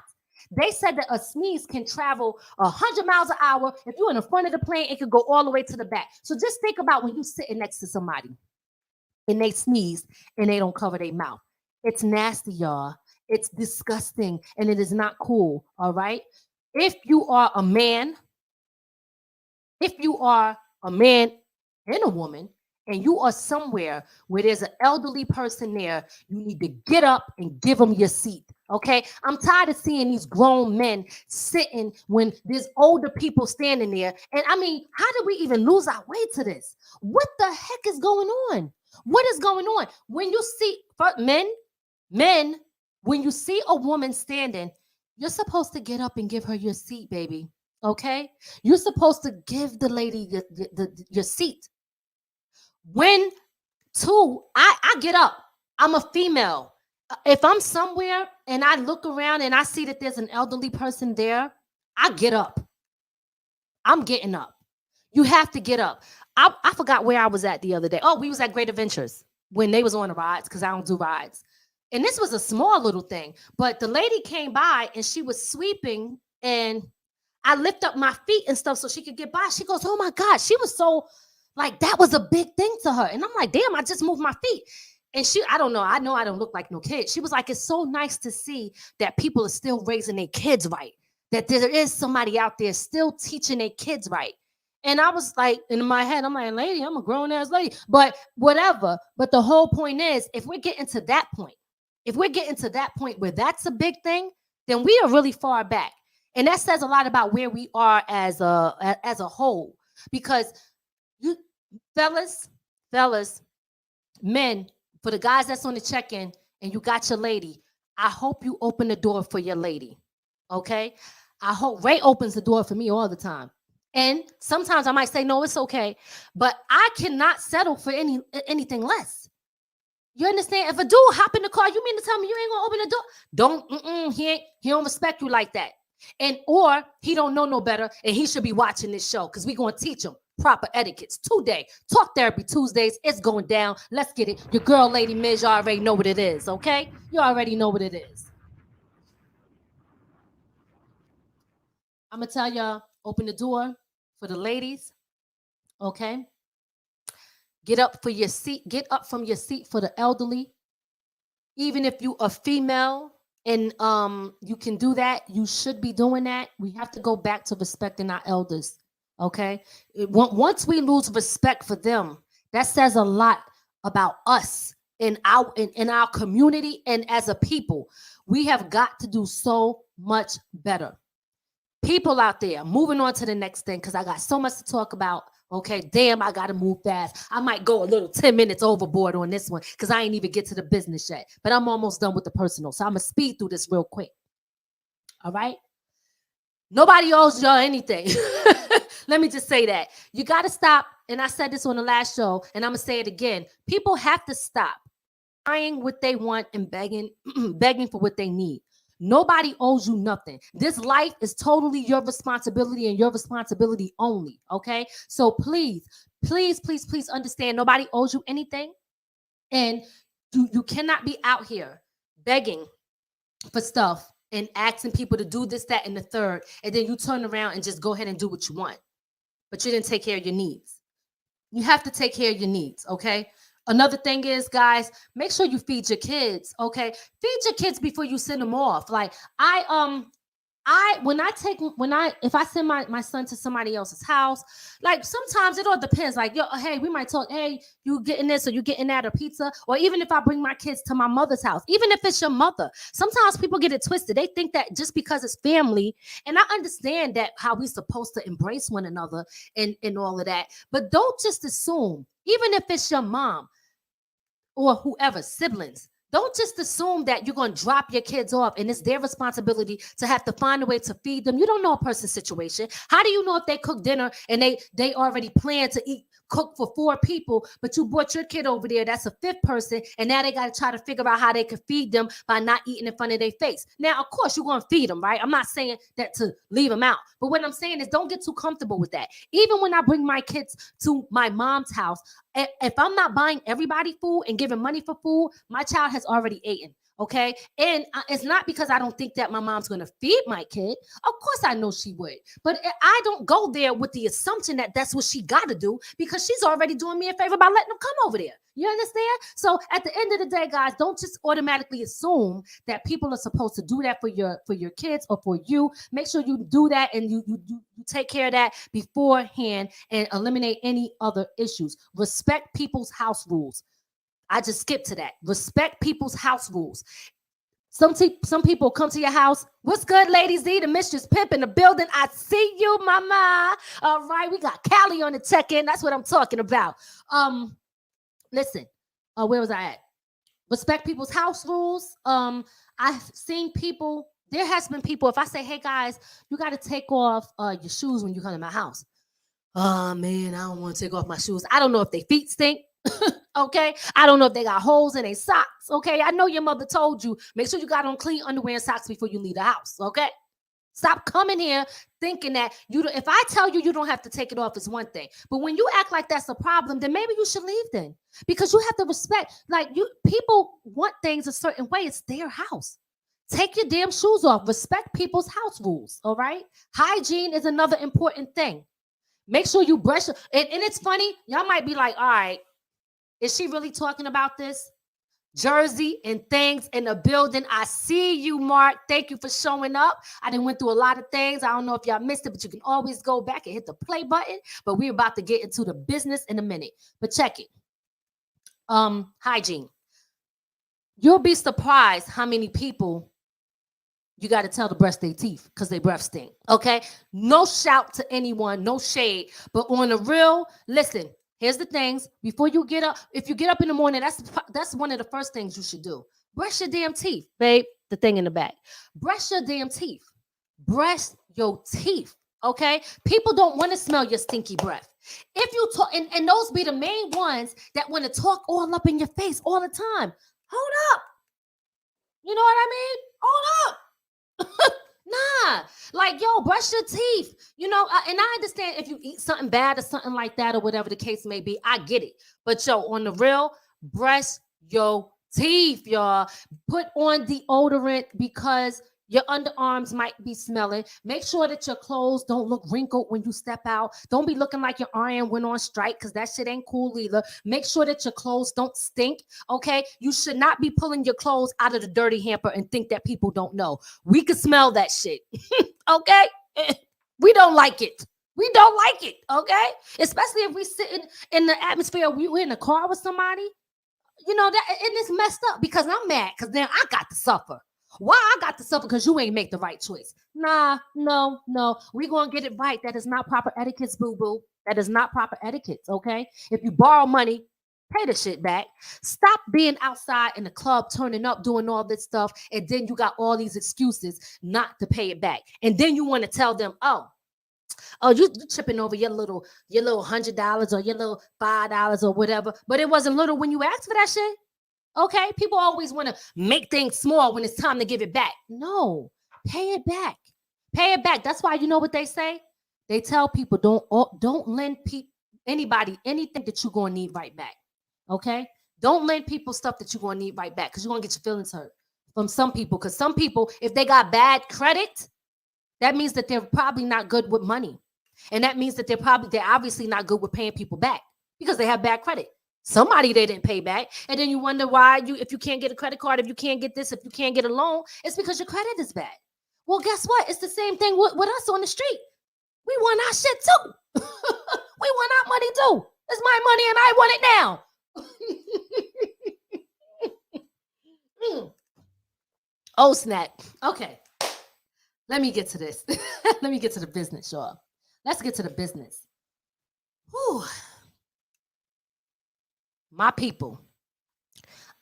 They said that a sneeze can travel 100 miles an hour. If you're in the front of the plane, it could go all the way to the back. So just think about when you're sitting next to somebody and they sneeze and they don't cover their mouth. It's nasty, y'all. It's disgusting and it is not cool, all right? If you are a man and a woman, and you are somewhere where there's an elderly person there, you need to get up and give them your seat, okay? I'm tired of seeing these grown men sitting when there's older people standing there. And I mean, how did we even lose our way to this? What the heck is going on? What is going on? When you see men When you see a woman standing, you're supposed to get up and give her your seat, baby. Okay? You're supposed to give the lady your seat. When I get up, I'm a female. If I'm somewhere and I look around and I see that there's an elderly person there, I get up. I'm getting up. You have to get up. I forgot where I was at the other day. Oh, we was at Great Adventures when they was on the rides, because I don't do rides. And this was a small little thing, but the lady came by and she was sweeping, and I lift up my feet and stuff so she could get by. She goes, oh my God. She was so like, that was a big thing to her. And I'm like, damn, I just moved my feet. And I don't know I don't look like no kid. She was like, it's so nice to see that people are still raising their kids right, that there is somebody out there still teaching their kids right. And I was like, in my head, I'm like, lady, I'm a grown-ass lady. But whatever. But the whole point is, if we're getting to that point, where that's a big thing, then we are really far back. And that says a lot about where we are as a whole. Because you fellas, men, for the guys that's on the check-in and you got your lady, I hope you open the door for your lady. Okay? I hope Ray opens the door for me all the time. And sometimes I might say, no, it's okay. But I cannot settle for anything less. You understand? If a dude hop in the car, you mean to tell me you ain't gonna open the door? He don't respect you like that. And or he don't know no better, and he should be watching this show, because we're gonna teach him proper etiquettes today. Talk Therapy Tuesdays. It's going down. Let's get it. Your girl, Lady Miz, you already know what it is, okay? You already know what it is. I'm gonna tell y'all, open the door for the ladies, okay? Get up for your seat. Get up from your seat for the elderly. Even if you are female and you can do that, you should be doing that. We have to go back to respecting our elders, okay? Once we lose respect for them, that says a lot about us in our community and as a people. We have got to do so much better. People out there, moving on to the next thing, because I got so much to talk about. Okay, damn, I got to move fast. I might go a little 10 minutes overboard on this one because I ain't even get to the business yet. But I'm almost done with the personal. So I'm going to speed through this real quick. All right? Nobody owes y'all anything. Let me just say that. You got to stop. And I said this on the last show, and I'm going to say it again. People have to stop buying what they want and begging for what they need. Nobody owes you nothing. This life is totally your responsibility and your responsibility only, okay? So please understand, nobody owes you anything. And you cannot be out here begging for stuff and asking people to do this, that, and the third, and then you turn around and just go ahead and do what you want. But you didn't take care of your needs. You have to take care of your needs, okay? Another thing is, guys, make sure you feed your kids, okay? Feed your kids before you send them off. Like if I send my son to somebody else's house, like sometimes it all depends. Like, yo, hey, we might talk, hey, you getting this or you getting that or pizza? Or even if I bring my kids to my mother's house, even if it's your mother, sometimes people get it twisted. They think that just because it's family, and I understand that how we're supposed to embrace one another and all of that, but don't just assume, even if it's your mom or whoever, siblings, don't just assume that you're going to drop your kids off and it's their responsibility to have to find a way to feed them. You don't know a person's situation. How do you know if they cook dinner and they already plan to cook for 4 people, but you brought your kid over there, that's a 5th person, and now they got to try to figure out how they can feed them by not eating in front of their face. Now, of course, you're going to feed them, right? I'm not saying that to leave them out, but what I'm saying is don't get too comfortable with that. Even when I bring my kids to my mom's house, if I'm not buying everybody food and giving money for food, my child has already eaten. Okay. And it's not because I don't think that my mom's going to feed my kid. Of course, I know she would. But I don't go there with the assumption that that's what she got to do, because she's already doing me a favor by letting them come over there. You understand? So at the end of the day, guys, don't just automatically assume that people are supposed to do that for your kids or for you. Make sure you do that and you take care of that beforehand and eliminate any other issues. Respect people's house rules. I just skipped to that. Respect people's house rules. Some people come to your house. What's good, Lady Z? The mistress pimp in the building. I see you, mama. All right, we got Callie on the check-in. That's what I'm talking about. Listen, where was I at? Respect people's house rules. I've seen people, there has been people, if I say, hey guys, you got to take off your shoes when you come to my house. Oh man, I don't want to take off my shoes. I don't know if their feet stink. Okay. I don't know if they got holes in their socks. Okay. I know your mother told you, make sure you got on clean underwear and socks before you leave the house. Okay. Stop coming here thinking that if I tell you you don't have to take it off, it's one thing. But when you act like that's a problem, then maybe you should leave then. Because you have to respect, people want things a certain way. It's their house. Take your damn shoes off. Respect people's house rules. All right. Hygiene is another important thing. Make sure you brush. And it's funny. Y'all might be like, all right, is she really talking about this? Jersey and things in the building. I see you, Mark. Thank you for showing up. I done went through a lot of things. I don't know if y'all missed it, but you can always go back and hit the play button. But we're about to get into the business in a minute. But check it. Hygiene. You'll be surprised how many people you got to tell to brush their teeth because their breath stink. Okay? No shout to anyone, no shade. But on the real, listen. Here's the things. Before you get up, if you get up in the morning, that's one of the first things you should do. Brush your damn teeth, babe. The thing in the back. Brush your damn teeth. Brush your teeth, okay? People don't want to smell your stinky breath. If you talk, and those be the main ones that want to talk all up in your face all the time. Hold up. You know what I mean? Hold up. Nah, brush your teeth, and I understand if you eat something bad or something like that or whatever the case may be, I get it. But on the real, brush your teeth, y'all. Put on deodorant because your underarms might be smelling. Make sure that your clothes don't look wrinkled when you step out. Don't be looking like your iron went on strike because that shit ain't cool either. Make sure that your clothes don't stink, okay? You should not be pulling your clothes out of the dirty hamper and think that people don't know. We can smell that shit, okay? We don't like it. We don't like it, okay? Especially if we sit in the atmosphere, we're in a car with somebody, that and it's messed up because I'm mad because now I got to suffer. Why I got to suffer? Because you ain't make the right choice. Nah, no. We're going to get it right. That is not proper etiquette, boo-boo. That is not proper etiquette, okay? If you borrow money, pay the shit back. Stop being outside in the club, turning up, doing all this stuff, and then you got all these excuses not to pay it back. And then you want to tell them, oh, you tripping over your little $100 or your little $5 or whatever. But it wasn't little when you asked for that shit. Okay, people always want to make things small when it's time to give it back. No, pay it back. Pay it back. That's why you know what they say? They tell people don't lend anybody anything that you're going to need right back. Okay? Don't lend people stuff that you're going to need right back because you're going to get your feelings hurt from some people. Because some people, if they got bad credit, that means that they're probably not good with money. And that means that they're obviously not good with paying people back because they have bad credit. Somebody they didn't pay back. And then you wonder why if you can't get a credit card, if you can't get this, if you can't get a loan, it's because your credit is bad. Well, guess what? It's the same thing with us on the street. We want our shit too. We want our money too. It's my money and I want it now. Oh, snap. Okay. Let me get to this. Let me get to the business, y'all. Let's get to the business. Whew. My people,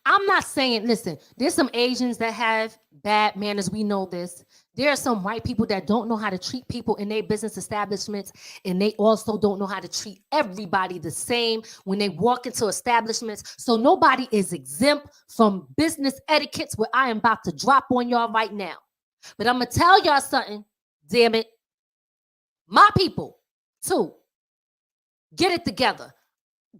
I'm not saying, listen, there's some Asians that have bad manners. We know this. There are some white people that don't know how to treat people in their business establishments, and they also don't know how to treat everybody the same when they walk into establishments. So nobody is exempt from business etiquettes where I am about to drop on y'all right now. But I'm going to tell y'all something, damn it. My people, too, get it together.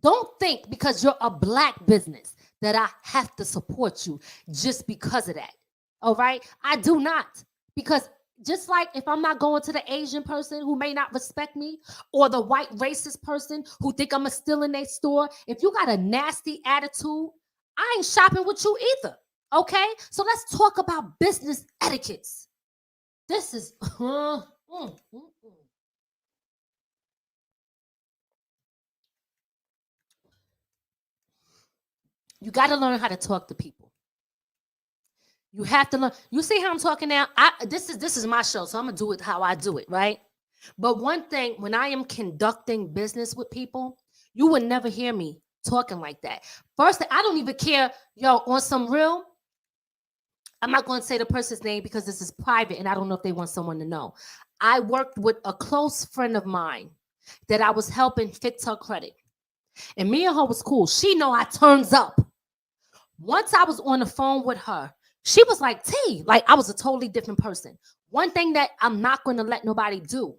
Don't think because you're a Black business that I have to support you just because of that. All right? I do not. Because just like if I'm not going to the Asian person who may not respect me or the white racist person who think I'm still in their store, if you got a nasty attitude, I ain't shopping with you either. Okay? So let's talk about business etiquettes. This is... You got to learn how to talk to people. You have to learn. You see how I'm talking now? This is my show, so I'm going to do it how I do it, right? But one thing, when I am conducting business with people, you will never hear me talking like that. First, I don't even care, yo, on some real. I'm not going to say the person's name because this is private and I don't know if they want someone to know. I worked with a close friend of mine that I was helping fix her credit. And me and her was cool. She know I turns up. Once I was on the phone with her, she was like, T, like I was a totally different person. One thing that I'm not going to let nobody do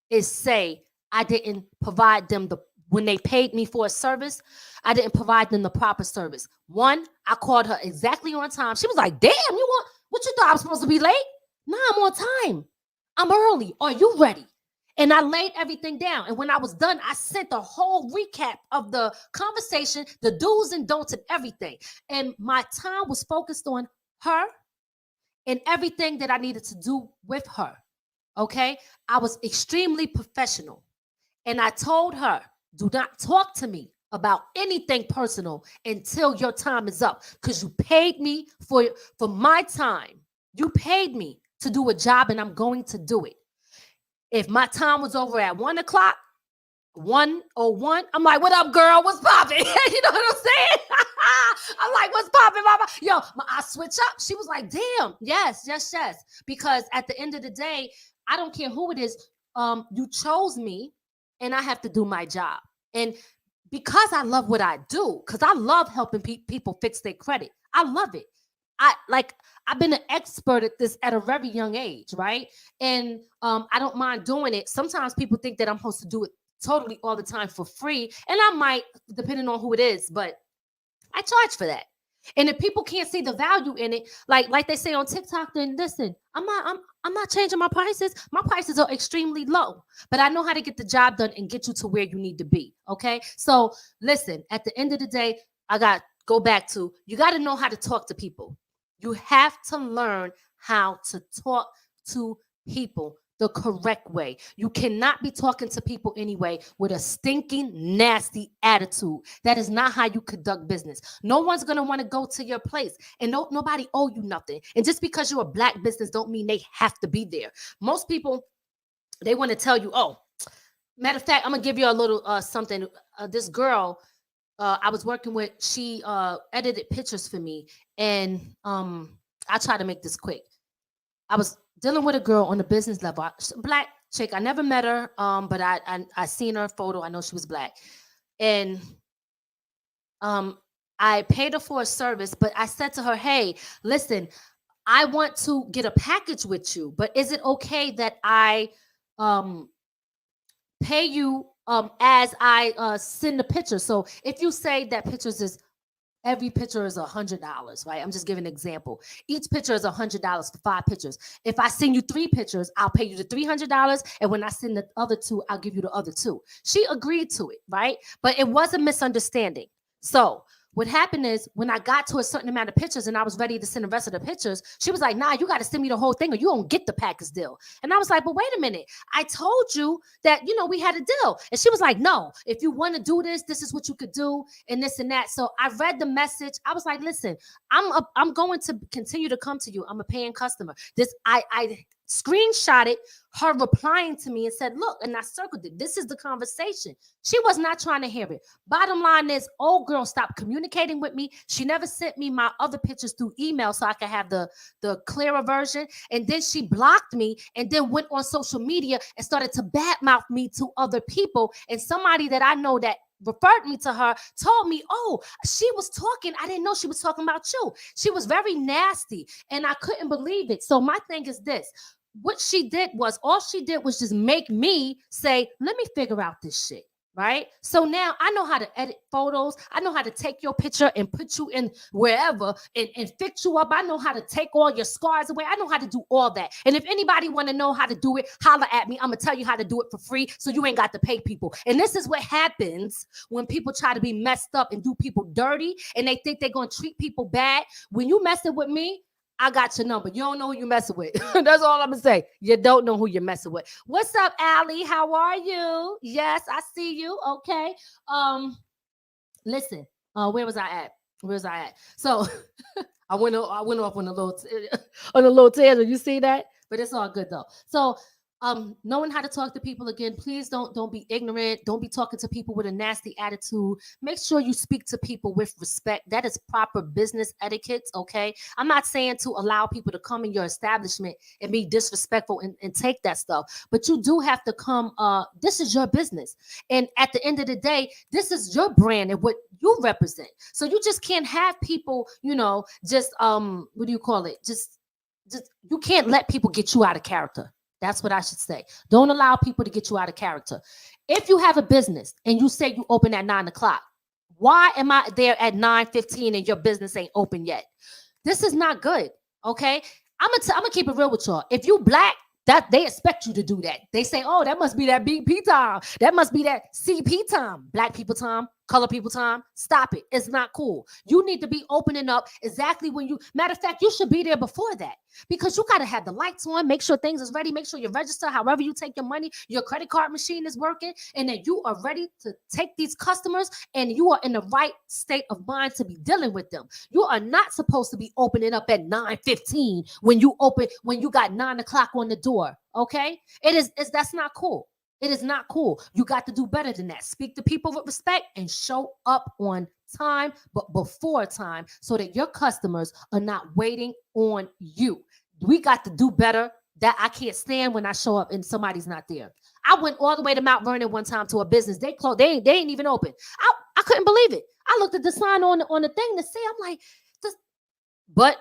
is say I didn't provide them when they paid me for a service, I didn't provide them the proper service. One, I called her exactly on time. She was like, damn, what you thought I was supposed to be late? Nah, I'm on time. I'm early. Are you ready? And I laid everything down. And when I was done, I sent a whole recap of the conversation, the do's and don'ts and everything. And my time was focused on her and everything that I needed to do with her. Okay? I was extremely professional. And I told her, do not talk to me about anything personal until your time is up, because you paid me for my time. You paid me to do a job and I'm going to do it. If my time was over at 1 o'clock, 1:01, I'm like, what up, girl? What's popping? You know what I'm saying? I'm like, what's popping, mama? Yo, I switch up. She was like, damn, yes. Because at the end of the day, I don't care who it is. You chose me and I have to do my job. And because I love what I do, because I love helping people fix their credit. I love it. I've been an expert at this at a very young age, right? And I don't mind doing it. Sometimes people think that I'm supposed to do it totally all the time for free. And I might, depending on who it is, but I charge for that. And if people can't see the value in it, like they say on TikTok, then listen, I'm not changing my prices. My prices are extremely low, but I know how to get the job done and get you to where you need to be. Okay. So listen, at the end of the day, I got to go back to, you got to know how to talk to people. You have to learn how to talk to people the correct way. You cannot be talking to people anyway with a stinking, nasty attitude. That is not how you conduct business. No one's going to want to go to your place, and nobody owe you nothing. And just because you're a black business don't mean they have to be there. Most people, they want to tell you, oh, matter of fact, I'm going to give you a little something. This girl I was working with, she edited pictures for me. And I try to make this quick. I was dealing with a girl on the business level, black chick. I never met her, but I seen her photo. I know she was black. And I paid her for a service, but I said to her, hey, listen, I want to get a package with you, but is it okay that I pay you as I send the picture? So if you say that every picture is $100, right? I'm just giving an example. Each picture is $100 for 5 pictures. If I send you 3 pictures, I'll pay you the $300. And when I send the other 2, I'll give you the other 2. She agreed to it, right? But it was a misunderstanding. So what happened is when I got to a certain amount of pictures and I was ready to send the rest of the pictures, she was like, nah, you got to send me the whole thing or you don't get the package deal. And I was like, but wait a minute. I told you that, we had a deal. And she was like, no, if you want to do this, this is what you could do and this and that. So I read the message. I was like, listen, I'm going to continue to come to you. I'm a paying customer. I screenshotted her replying to me and said, look, and I circled it. This is the conversation. She was not trying to hear it. Bottom line is, old girl stopped communicating with me. She never sent me my other pictures through email so I could have the clearer version. And then she blocked me and then went on social media and started to badmouth me to other people. And somebody that I know that referred me to her told me, oh, she was talking. I didn't know she was talking about you. She was very nasty and I couldn't believe it. So my thing is this. What she did was, all she did was just make me say, let me figure out this shit, right? So now I know how to edit photos. I know how to take your picture and put you in wherever and fix you up. I know how to take all your scars away. I know how to do all that. And if anybody want to know how to do it, holler at me. I'm going to tell you how to do it for free so you ain't got to pay people. And this is what happens when people try to be messed up and do people dirty and they think they're going to treat people bad. When you messing with me, I got your number. You don't know who you're messing with. That's all I'm going to say. You don't know who you're messing with. What's up, Allie? How are you? Yes, I see you. Okay. Listen, where was I at? So I went off on a little tangent. You see that? But it's all good though. So Knowing how to talk to people again. Please don't be ignorant. Don't be talking to people with a nasty attitude. Make sure you speak to people with respect. That is proper business etiquette. Okay, I'm not saying to allow people to come in your establishment and be disrespectful and take that stuff, but you do have to come. This is your business, and at the end of the day, this is your brand and what you represent. So you just can't have people, just what do you call it? Just you can't let people get you out of character. That's what I should say. Don't allow people to get you out of character. If you have a business and you say you open at 9 o'clock, why am I there at 9:15 and your business ain't open yet? This is not good. Okay. I'm gonna keep it real with y'all. If you black, that they expect you to do that. They say, oh, that must be that BP time. That must be that CP time. Black people time, color people time. Stop it. It's not cool. You need to be opening up exactly when you, matter of fact, you should be there before that, because you got to have the lights on, make sure things is ready, make sure you register however you take your money, your credit card machine is working, and that you are ready to take these customers and you are in the right state of mind to be dealing with them. You are not supposed to be opening up at 9:15 when you got 9 o'clock on the door. Okay, that's not cool. It is not cool. You got to do better than that. Speak to people with respect and show up on time, but before time, so that your customers are not waiting on you. We got to do better. That I can't stand when I show up and somebody's not there. I went all the way to Mount Vernon one time to a business. They closed. They ain't even open. I couldn't believe it. I looked at the sign on the thing to see. I'm like, this, but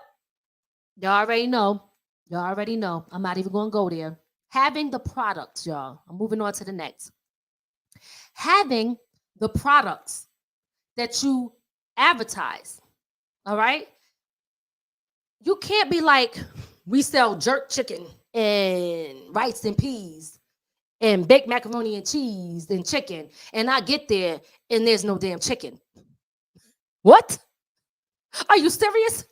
y'all already know. Y'all already know. I'm not even going to go there. Having the products, y'all. I'm moving on to the next. Having the products that you advertise, all right? You can't be like, we sell jerk chicken and rice and peas and baked macaroni and cheese and chicken, and I get there and there's no damn chicken. What? Are you serious?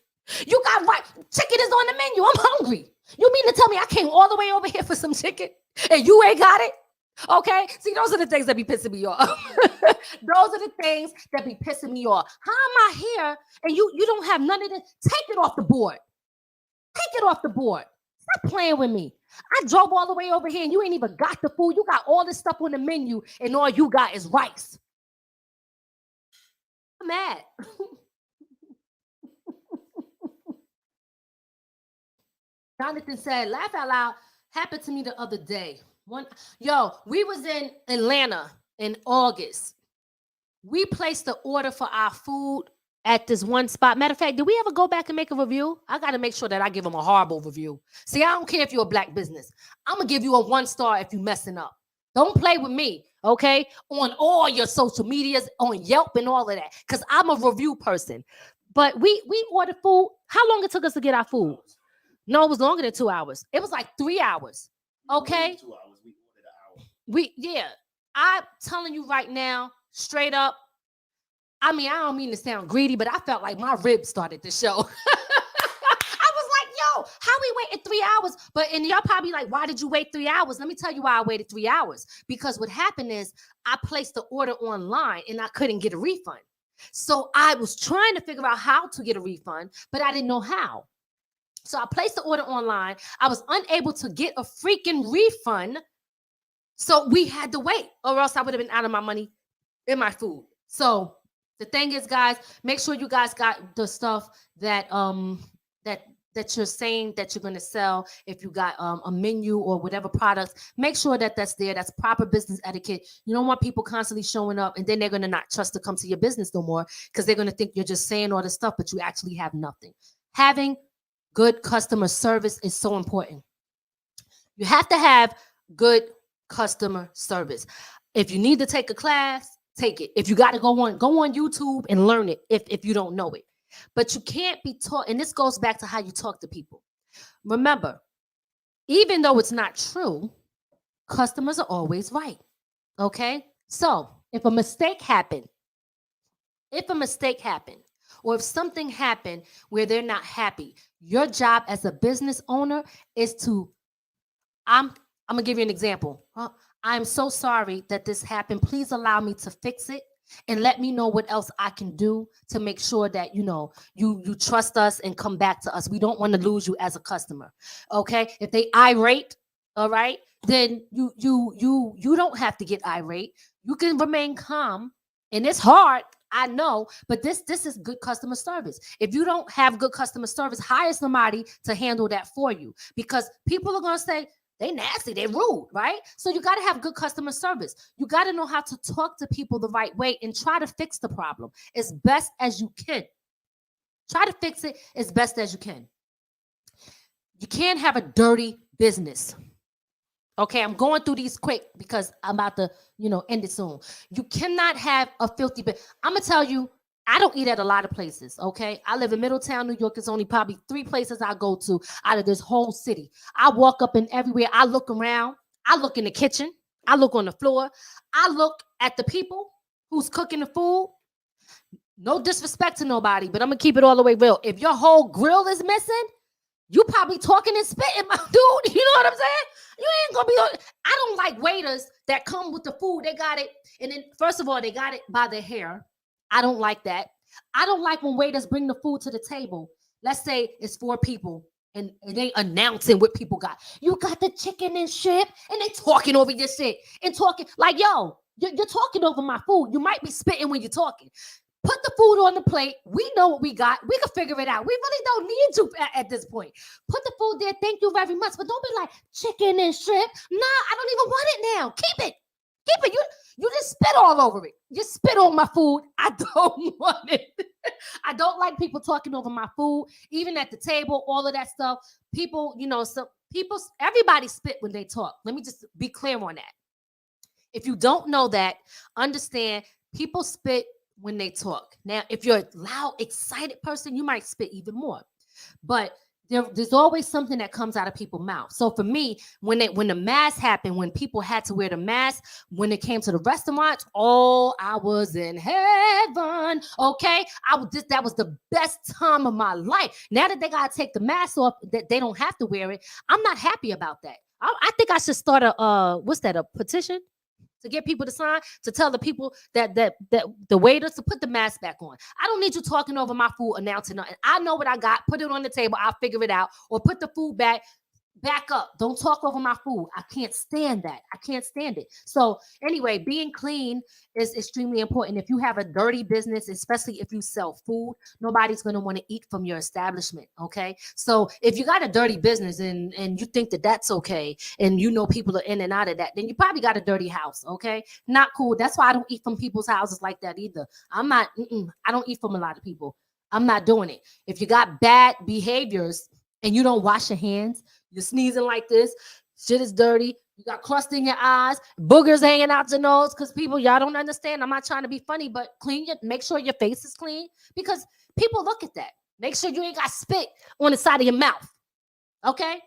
You got right. Chicken is on the menu. I'm hungry. You mean to tell me I came all the way over here for some chicken and you ain't got it? Okay. See, those are the things that be pissing me off. Those are the things that be pissing me off. How am I here and you don't have none of this? Take it off the board. Take it off the board. Stop playing with me. I drove all the way over here and you ain't even got the food. You got all this stuff on the menu and all you got is rice. I'm mad. Jonathan said, laugh out loud, happened to me the other day. We was in Atlanta in August. We placed the order for our food at this one spot. Matter of fact, did we ever go back and make a review? I got to make sure that I give them a horrible review. See, I don't care if you're a black business. I'm going to give you a 1 star if you messing up. Don't play with me, okay? On all your social medias, on Yelp and all of that, because I'm a review person. But we ordered food. How long it took us to get our food? No, it was longer than 2 hours. It was like 3 hours. Okay. 2 hours. We ordered an hour. I'm telling you right now, straight up. I mean, I don't mean to sound greedy, but I felt like my ribs started to show. I was like, yo, how we waited 3 hours? And y'all probably like, why did you wait 3 hours? Let me tell you why I waited 3 hours. Because what happened is I placed the order online and I couldn't get a refund. So I was trying to figure out how to get a refund, but I didn't know how. So I placed the order online. I was unable to get a freaking refund. So we had to wait, or else I would have been out of my money and my food. So the thing is, guys, make sure you guys got the stuff that that you're saying that you're going to sell. If you got a menu or whatever products, make sure that that's there. That's proper business etiquette. You don't want people constantly showing up and then they're going to not trust to come to your business no more because they're going to think you're just saying all this stuff, but you actually have nothing. Having good customer service is so important. You have to have good customer service. If you need to take a class, take it. If you got to go on YouTube and learn it if you don't know it. But you can't be taught, and this goes back to how you talk to people. Remember, even though it's not true, customers are always right. Okay? So if a mistake happened, or if something happened where they're not happy, your job as a business owner is to, I'm going to give you an example. I'm so sorry that this happened. Please allow me to fix it and let me know what else I can do to make sure that, you trust us and come back to us. We don't want to lose you as a customer. Okay? If they irate, all right, then you don't have to get irate. You can remain calm, and it's hard, I know, but this is good customer service. If you don't have good customer service, hire somebody to handle that for you, because people are going to say they nasty, they rude, right? So you got to have good customer service. You got to know how to talk to people the right way and try to fix the problem as best as you can. Try to fix it as best as you can. You can't have a dirty business. Okay, I'm going through these quick because I'm about to, end it soon. You cannot have a filthy business. I'm going to tell you, I don't eat at a lot of places, okay? I live in Middletown, New York. There's only probably 3 places I go to out of this whole city. I walk up in everywhere. I look around. I look in the kitchen. I look on the floor. I look at the people who's cooking the food. No disrespect to nobody, but I'm going to keep it all the way real. If your whole grill is missing, you probably talking and spitting, my dude. You know what I'm saying? You ain't gonna be. I don't like waiters that come with the food. They got it, and then first of all, they got it by their hair. I don't like that. I don't like when waiters bring the food to the table. Let's say it's 4 people, and they announcing what people got. You got the chicken and shrimp, and they talking over your shit and talking like, yo, you're talking over my food. You might be spitting when you're talking. Put the food on the plate. We know what we got. We can figure it out. We really don't need to at this point. Put the food there. Thank you very much. But don't be like chicken and shrimp. Nah, I don't even want it now. Keep it. Keep it. You just spit all over it. You spit on my food. I don't want it. I don't like people talking over my food, even at the table, all of that stuff. People, everybody spit when they talk. Let me just be clear on that. If you don't know that, understand people spit when they talk. Now, if you're a loud, excited person, you might spit even more. But there's always something that comes out of people's mouth. So for me, when the mask happened, when people had to wear the mask, when it came to the restaurants, I was in heaven. Okay, that was the best time of my life. Now that they gotta take the mask off, that they don't have to wear it, I'm not happy about that. I think I should start a petition to get people to sign, to tell the people that the waiters to put the mask back on. I don't need you talking over my food, announcing nothing. I know what I got. Put it on the table. I'll figure it out. Or put the food back up. Don't talk over my food. I can't stand that. I can't stand it. So anyway, being clean is extremely important. If you have a dirty business, especially if you sell food, nobody's going to want to eat from your establishment. Okay. So if you got a dirty business and you think that that's okay, and people are in and out of that, then you probably got a dirty house. Okay. Not cool. That's why I don't eat from people's houses like that either. I don't eat from a lot of people. I'm not doing it. If you got bad behaviors and you don't wash your hands, you're sneezing like this, shit is dirty, you got crust in your eyes, boogers hanging out your nose, because y'all don't understand. I'm not trying to be funny, but make sure your face is clean, because people look at that. Make sure you ain't got spit on the side of your mouth. Okay?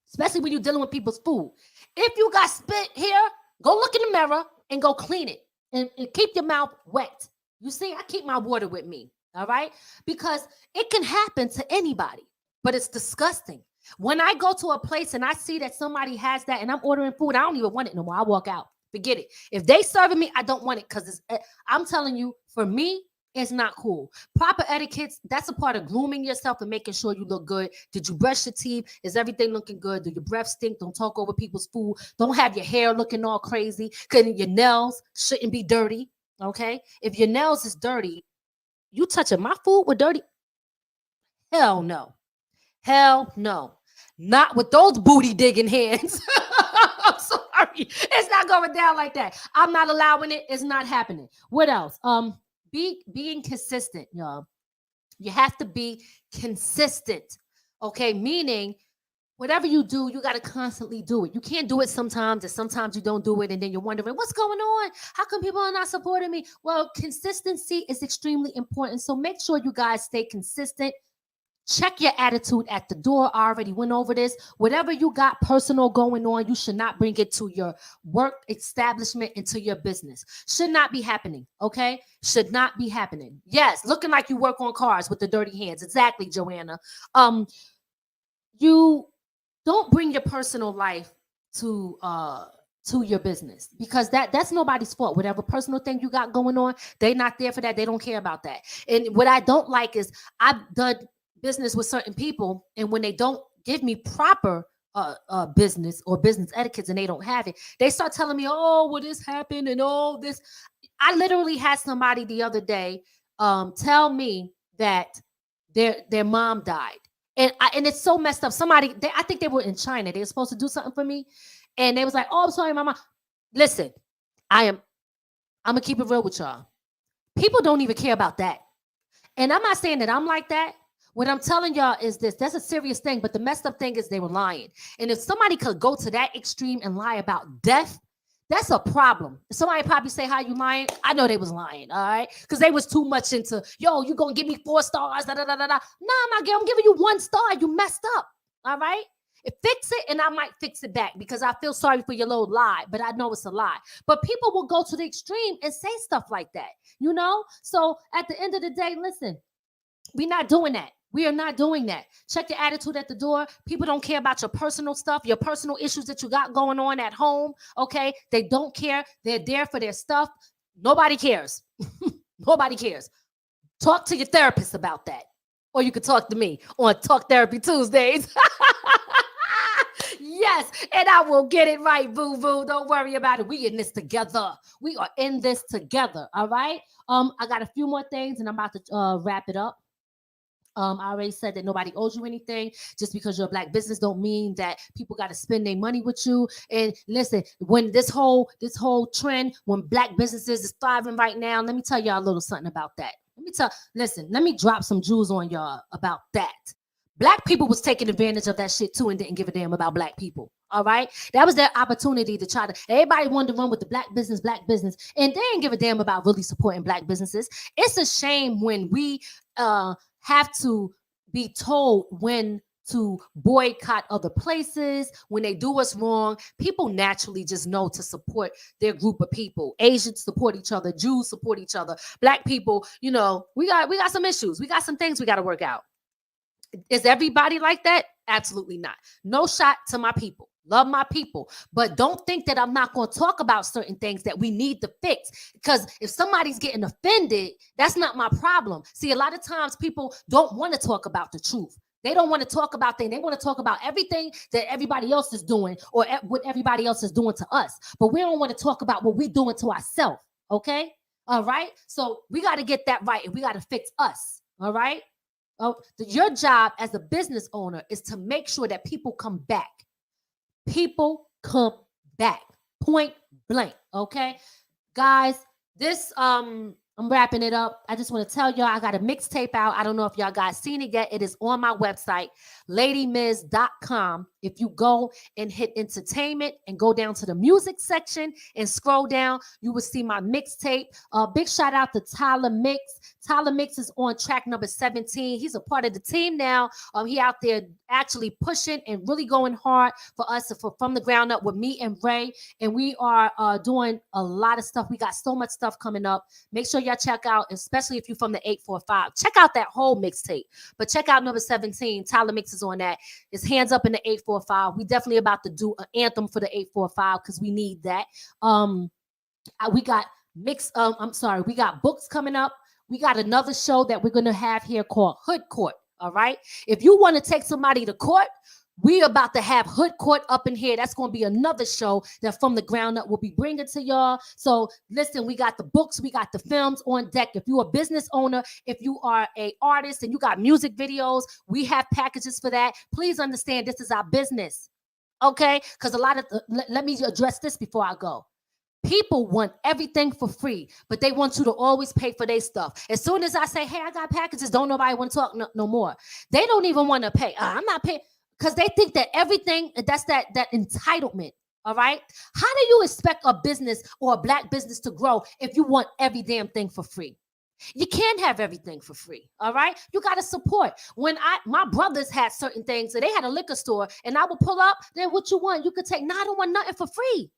Especially when you're dealing with people's food. If you got spit here, go look in the mirror and go clean it. And keep your mouth wet. You see, I keep my water with me. All right? Because it can happen to anybody. But it's disgusting. When I go to a place and I see that somebody has that and I'm ordering food, I don't even want it no more. I walk out. Forget it. If they serving me, I don't want it, because I'm telling you, for me, it's not cool. Proper etiquette, that's a part of grooming yourself and making sure you look good. Did you brush your teeth? Is everything looking good? Do your breath stink? Don't talk over people's food. Don't have your hair looking all crazy, because your nails shouldn't be dirty, okay? If your nails is dirty, you touching my food with dirty? Hell no. Hell no. Not with those booty digging hands. I'm sorry. It's not going down like that. I'm not allowing it. It's not happening. What else? Being consistent, y'all. You have to be consistent. Okay? Meaning, whatever you do, you got to constantly do it. You can't do it sometimes, and sometimes you don't do it, and then you're wondering, what's going on? How come people are not supporting me? Well, consistency is extremely important. So make sure you guys stay consistent. Check your attitude at the door. I already went over this. Whatever you got personal going on, you should not bring it to your work establishment, into your business. Should not be happening, okay? Should not be happening. Yes, looking like you work on cars with the dirty hands. Exactly, Joanna. You don't bring your personal life to your business, because that's nobody's fault. Whatever personal thing you got going on, they're not there for that. They don't care about that. And what I don't like is I've done business with certain people, and when they don't give me proper business or business etiquettes and they don't have it. They start telling me, oh, well, this happened and all this. I literally had somebody the other day tell me that their mom died. And it's so messed up. I think they were in China. They were supposed to do something for me. And they was like, oh, I'm sorry, my mom. Listen, I'm going to keep it real with y'all. People don't even care about that. And I'm not saying that I'm like that. What I'm telling y'all is this. That's a serious thing. But the messed up thing is they were lying. And if somebody could go to that extreme and lie about death, that's a problem. Somebody probably say, how you lying? I know they was lying, all right? Because they was too much into, yo, you going to give me 4 stars, da-da-da-da-da. No, I'm not. I'm giving you 1 star. You messed up, all right? Fix it, and I might fix it back because I feel sorry for your little lie, but I know it's a lie. But people will go to the extreme and say stuff like that, you know? So at the end of the day, listen, we're not doing that. We are not doing that. Check your attitude at the door. People don't care about your personal stuff, your personal issues that you got going on at home, okay? They don't care. They're there for their stuff. Nobody cares. Nobody cares. Talk to your therapist about that. Or you could talk to me on Talk Therapy Tuesdays. Yes, and I will get it right, boo-boo. Don't worry about it. We in this together. We are in this together, all right? I got a few more things, and I'm about to wrap it up. I already said that nobody owes you anything. Just because you're a Black business don't mean that people got to spend their money with you. And listen, when this whole trend, when Black businesses is thriving right now, let me tell y'all a little something about that. Let me drop some jewels on y'all about that. Black people was taking advantage of that shit too and didn't give a damn about Black people. All right. That was their opportunity to try to, everybody wanted to run with the Black business, and they didn't give a damn about really supporting Black businesses. It's a shame when we have to be told when to boycott other places, when they do us wrong. People naturally just know to support their group of people. Asians support each other, Jews support each other, Black people, you know, we got some issues. We got some things we got to work out. Is everybody like that? Absolutely not. No shot to my people. Love my people. But don't think that I'm not going to talk about certain things that we need to fix. Because if somebody's getting offended, that's not my problem. See, a lot of times people don't want to talk about the truth. They don't want to talk about things. They want to talk about everything that everybody else is doing or what everybody else is doing to us. But we don't want to talk about what we're doing to ourselves. Okay? All right? So we got to get that right and we got to fix us. All right? Your job as a business owner is to make sure that people come back. People come back. Point blank. Okay, guys, this I'm wrapping it up. I just want to tell y'all I got a mixtape out. I don't know if y'all guys seen it yet. It is on my website, ladimiz.com. If you go and hit entertainment and go down to the music section and scroll down, you will see my mixtape. Big shout out to Tyler Mix. Tyler Mix is on track number 17. He's a part of the team now. He out there actually pushing and really going hard for us from the ground up with me and Ray. And we are doing a lot of stuff. We got so much stuff coming up. Make sure y'all check out, especially if you're from the 845. Check out that whole mixtape. But check out number 17. Tyler Mix is on that. It's hands up in the 845. We definitely about to do an anthem for the 845 because we need that. We got we got books coming up. We got another show that we're going to have here called Hood Court. All right. If you want to take somebody to court, we about to have Hood Court up in here. That's going to be another show that from the ground up will be bringing to y'all. So listen, we got the books, we got the films on deck. If you're a business owner, if you are an artist and you got music videos, we have packages for that. Please understand this is our business. Okay. Because let me address this before I go. People want everything for free, but they want you to always pay for their stuff. As soon as I say, hey, I got packages, don't nobody want to talk no more. They don't even want to pay. I'm not paying because they think that everything, that's that entitlement. All right. How do you expect a business or a Black business to grow if you want every damn thing for free? You can't have everything for free. All right. You got to support. When my brothers had certain things, so they had a liquor store and I would pull up, then what you want? You could take, no, I don't want nothing for free.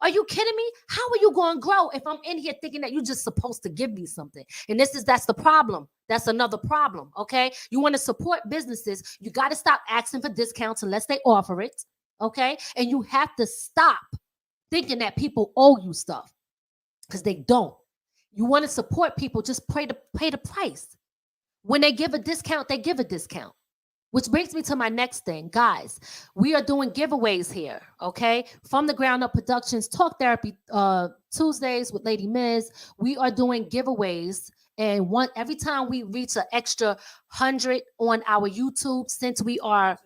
Are you kidding me? How are you going to grow if I'm in here thinking that you're just supposed to give me something? And that's the problem. That's another problem. Okay. You want to support businesses. You got to stop asking for discounts unless they offer it. Okay. And you have to stop thinking that people owe you stuff because they don't. You want to support people, just pay the price. When they give a discount, they give a discount. Which brings me to my next thing. Guys, we are doing giveaways here, okay? From the Ground Up Productions, Talk Therapy Tuesdays with Lady Miz. We are doing giveaways. And every time we reach an extra 100 on our YouTube, since we are...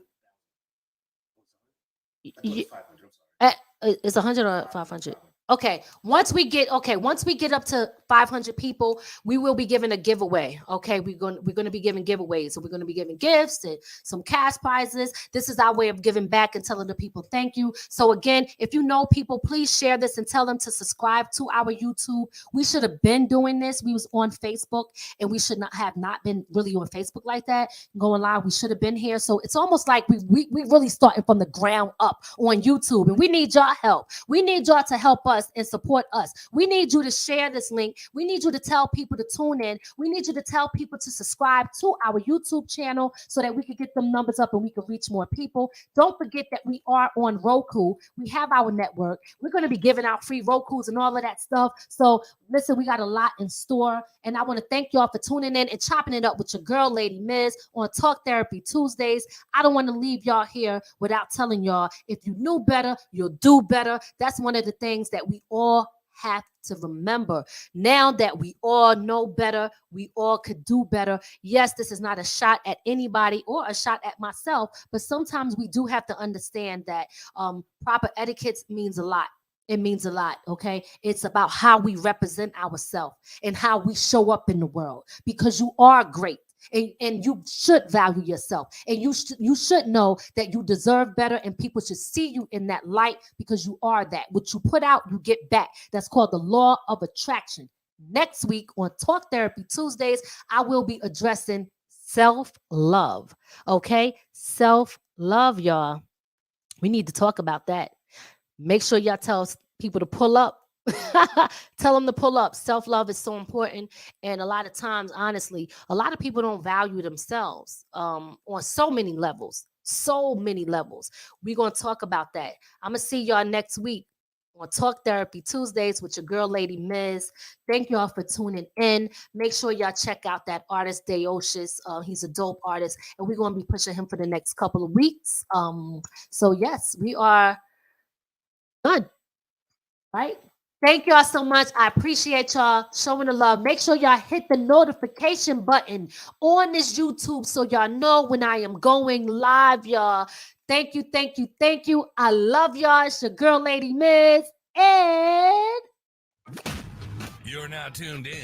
It's 100 or 500? Okay, once we get up to 500 people, we will be giving a giveaway. Okay, we're going to be giving giveaways. So we're going to be giving gifts and some cash prizes. This is our way of giving back and telling the people thank you. So again, if you know people, please share this and tell them to subscribe to our YouTube. We should have been doing this. We was on Facebook, and we should not have been really on Facebook like that, going live. We should have been here. So it's almost like we really started from the ground up on YouTube, and we need y'all help. We need y'all to help us and support us. We need you to share this link. We need you to tell people to tune in. We need you to tell people to subscribe to our YouTube channel so that we can get them numbers up and we can reach more people. Don't forget that we are on Roku. We have our network. We're going to be giving out free Rokus and all of that stuff. So listen, we got a lot in store. And I want to thank y'all for tuning in and chopping it up with your girl, Lady Miz, on Talk Therapy Tuesdays. I don't want to leave y'all here without telling y'all, if you knew better, you'll do better. That's one of the things that we all have to remember. Now that we all know better, we all could do better. Yes, this is not a shot at anybody or a shot at myself, but sometimes we do have to understand that proper etiquette means a lot. It means a lot, okay? It's about how we represent ourselves and how we show up in the world, because you are great. And you should value yourself, and you should know that you deserve better, and people should see you in that light, because you are that. What you put out, you get back. That's called the law of attraction. Next week on Talk Therapy Tuesdays, I will be addressing self-love. Okay, self-love, y'all. We need to talk about that. Make sure y'all tell people to pull up. Tell them to pull up. Self-love is so important. And a lot of times, honestly, a lot of people don't value themselves on so many levels. We're going to talk about that. I'm going to see y'all next week on Talk Therapy Tuesdays with your girl, Lady Miz. Thank y'all for tuning in. Make sure y'all check out that artist, Deocious. He's a dope artist, and we're going to be pushing him for the next couple of weeks. So, yes, we are good. Right? Thank y'all so much. I appreciate y'all showing the love. Make sure y'all hit the notification button on this YouTube so y'all know when I am going live, y'all. Thank you, thank you, thank you. I love y'all. It's your girl, Lady Miz. And You're now tuned in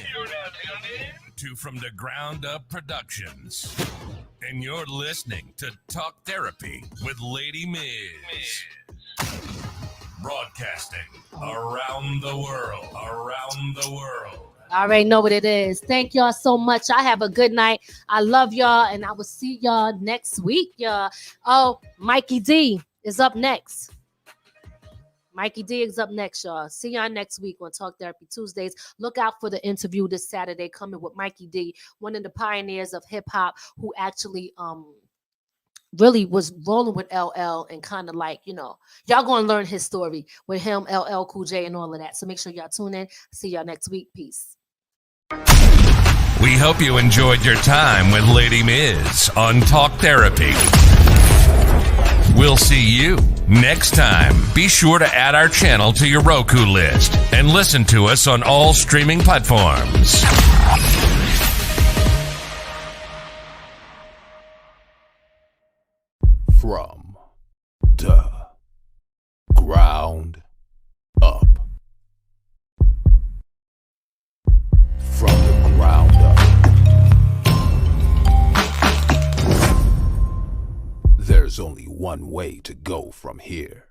to From the Ground Up Productions. And you're listening to Talk Therapy with Lady Miz. Broadcasting around the world. I already know what it is. Thank y'all so much. I have a good night. I love y'all, and I will see y'all next week, y'all. Oh, Mikey D is up next. Y'all. See y'all next week on Talk Therapy Tuesdays. Look out for the interview this Saturday coming with Mikey D, one of the pioneers of hip hop, who actually really was rolling with LL, and kind of like, y'all gonna learn his story with him, LL Cool J, and all of that. So make sure y'all tune in. See y'all next week. Peace. We hope you enjoyed your time with Lady Miz on Talk Therapy. We'll see you next time. Be sure to add our channel to your Roku list and listen to us on all streaming platforms. From the ground up. From the ground up. There's only one way to go from here.